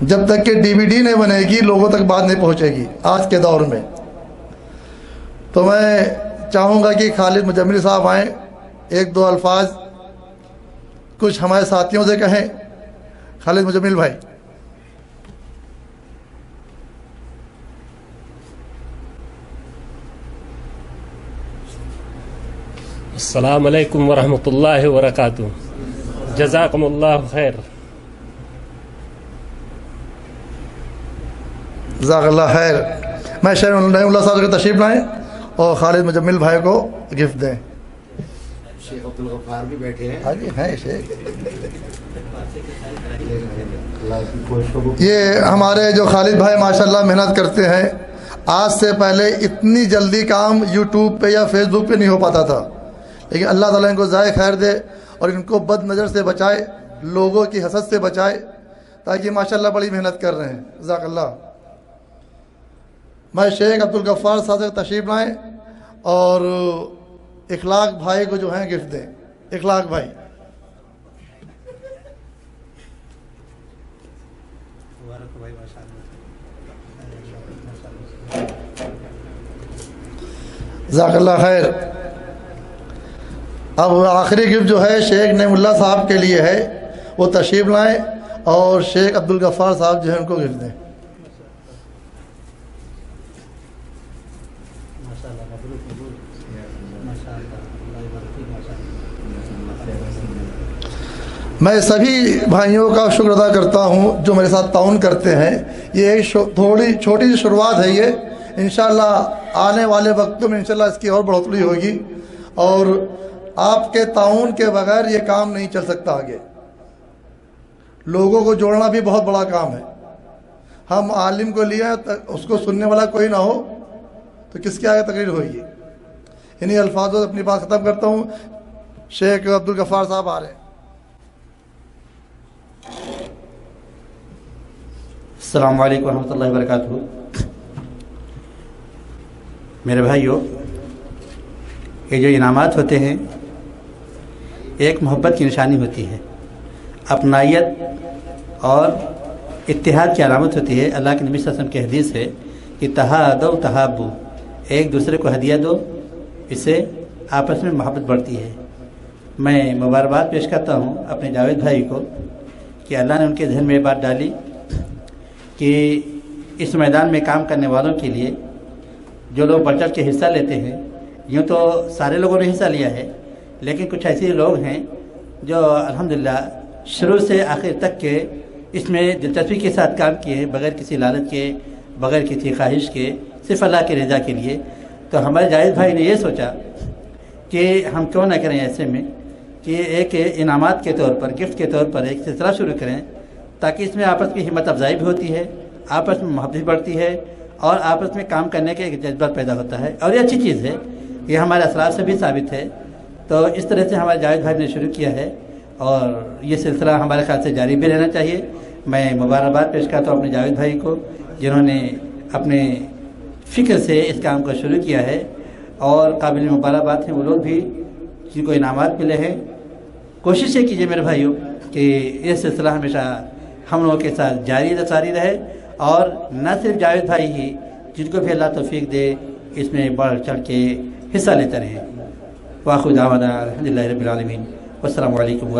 Speaker 4: جب تک کہ ڈی وی ڈی نہیں بنے گی لوگوں تک بات نہیں پہنچے گی آج کے دور میں۔ تو میں چاہوں گا کہ خالد مجمل صاحب آئیں، ایک دو الفاظ کچھ ہمارے ساتھیوں سے کہیں۔ خالد مجمل بھائی۔
Speaker 9: السلام علیکم ورحمۃ اللہ وبرکاتہ۔ جزاکم اللہ خیر۔
Speaker 4: جزاک اللہ خیر۔ میں شیخ نعیم اللہ صاحب کے تشریف لائیں اور خالد مجمل بھائی کو گفٹ دیں۔
Speaker 3: شیخ عبدالغفار بھی بیٹھے ہیں۔
Speaker 4: ہیں شیخ۔ یہ ہمارے جو خالد بھائی ماشاءاللہ محنت کرتے ہیں، آج سے پہلے اتنی جلدی کام یوٹیوب پہ یا فیس بک پہ نہیں ہو پاتا تھا، لیکن اللہ تعالیٰ ان کو ضائع خیر دے اور ان کو بد نظر سے بچائے، لوگوں کی حسد سے بچائے، تاکہ ماشاءاللہ بڑی محنت کر رہے ہیں۔ جزاک اللہ۔ میں شیخ عبدالغفار صاحب سے تشریف لائیں اور اخلاق بھائی کو جو ہیں گفٹ دیں۔ اخلاق بھائی۔ جزاک اللہ خیر. اب آخری گفٹ جو ہے شیخ نعیم اللہ صاحب کے لیے ہے، وہ تشریف لائیں اور شیخ عبدالغفار صاحب جو ہے ان کو گفٹ دیں. میں سبھی بھائیوں کا شکر ادا کرتا ہوں جو میرے ساتھ تعاون کرتے ہیں. یہ ایک تھوڑی چھوٹی سی شروعات ہے. یہ انشاءاللہ آنے والے وقتوں میں انشاءاللہ اس کی اور بڑھوتری ہوگی، اور آپ کے تعاون کے بغیر یہ کام نہیں چل سکتا آگے. لوگوں کو جوڑنا بھی بہت بڑا کام ہے. ہم عالم کو لیا اس کو سننے والا کوئی نہ ہو تو کس کے آگے تقریر ہوگی. انہی الفاظوں سے اپنی بات ختم کرتا ہوں. شیخ عبدالغفار صاحب آ رہے ہیں.
Speaker 5: السلام علیکم ورحمۃ اللہ وبرکاتہ. میرے بھائیوں، یہ جو انعامات ہوتے ہیں ایک محبت کی نشانی ہوتی ہے، اپنائیت اور اتحاد کی علامت ہوتی ہے. اللہ کے نبی صلی اللہ علیہ وسلم کی حدیث ہے کہ تہادوا تحابوا، ایک دوسرے کو ہدیہ دو، اس سے آپس میں محبت بڑھتی ہے. میں مبارکباد پیش کرتا ہوں اپنے جاوید بھائی کو کہ اللہ نے ان کے ذہن میں یہ بات ڈالی کہ اس میدان میں کام کرنے والوں کے لیے جو لوگ بڑھ چڑھ کے حصہ لیتے ہیں، یوں تو سارے لوگوں نے حصہ لیا ہے، لیکن کچھ ایسے لوگ ہیں جو الحمدللہ شروع سے آخر تک کے اس میں دلچسپی کے ساتھ کام کیے، بغیر کسی لالچ کے، بغیر کسی خواہش کے، صرف اللہ کی رضا کے لیے. تو ہمارے جاوید بھائی نے یہ سوچا کہ ہم کیوں نہ کریں ایسے میں کہ ایک انعامات کے طور پر، گفٹ کے طور پر ایک سلسلہ شروع کریں، تاکہ اس میں آپس کی ہمت افزائی بھی ہوتی ہے، آپس میں محبت بڑھتی ہے، اور آپس میں کام کرنے کا ایک جذبہ پیدا ہوتا ہے. اور یہ اچھی چیز ہے، یہ ہمارے اثرات سے بھی ثابت ہے. تو اس طرح سے ہمارے جاوید بھائی نے شروع کیا ہے، اور یہ سلسلہ ہمارے خیال سے جاری بھی رہنا چاہیے. میں مبارکباد پیش کرتا ہوں اپنے جاوید بھائی کو، جنہوں نے اپنے فکر سے اس کام کو شروع کیا ہے، اور قابل مبارکباد ہیں وہ لوگ بھی جن کو انعامات ملے ہیں. کوشش یہ کیجیے میرے بھائیوں کہ یہ سلسلہ ہمیشہ ہم لوگوں کے ساتھ جاری رہے، اور نہ صرف جاوید بھائی ہی، جن کو بھی اللہ توفیق دے اس میں بڑھ چڑھ کے حصہ لیتے رہیں. وآخر دعوانا الحمدللہ رب العالمین. والسلام علیکم.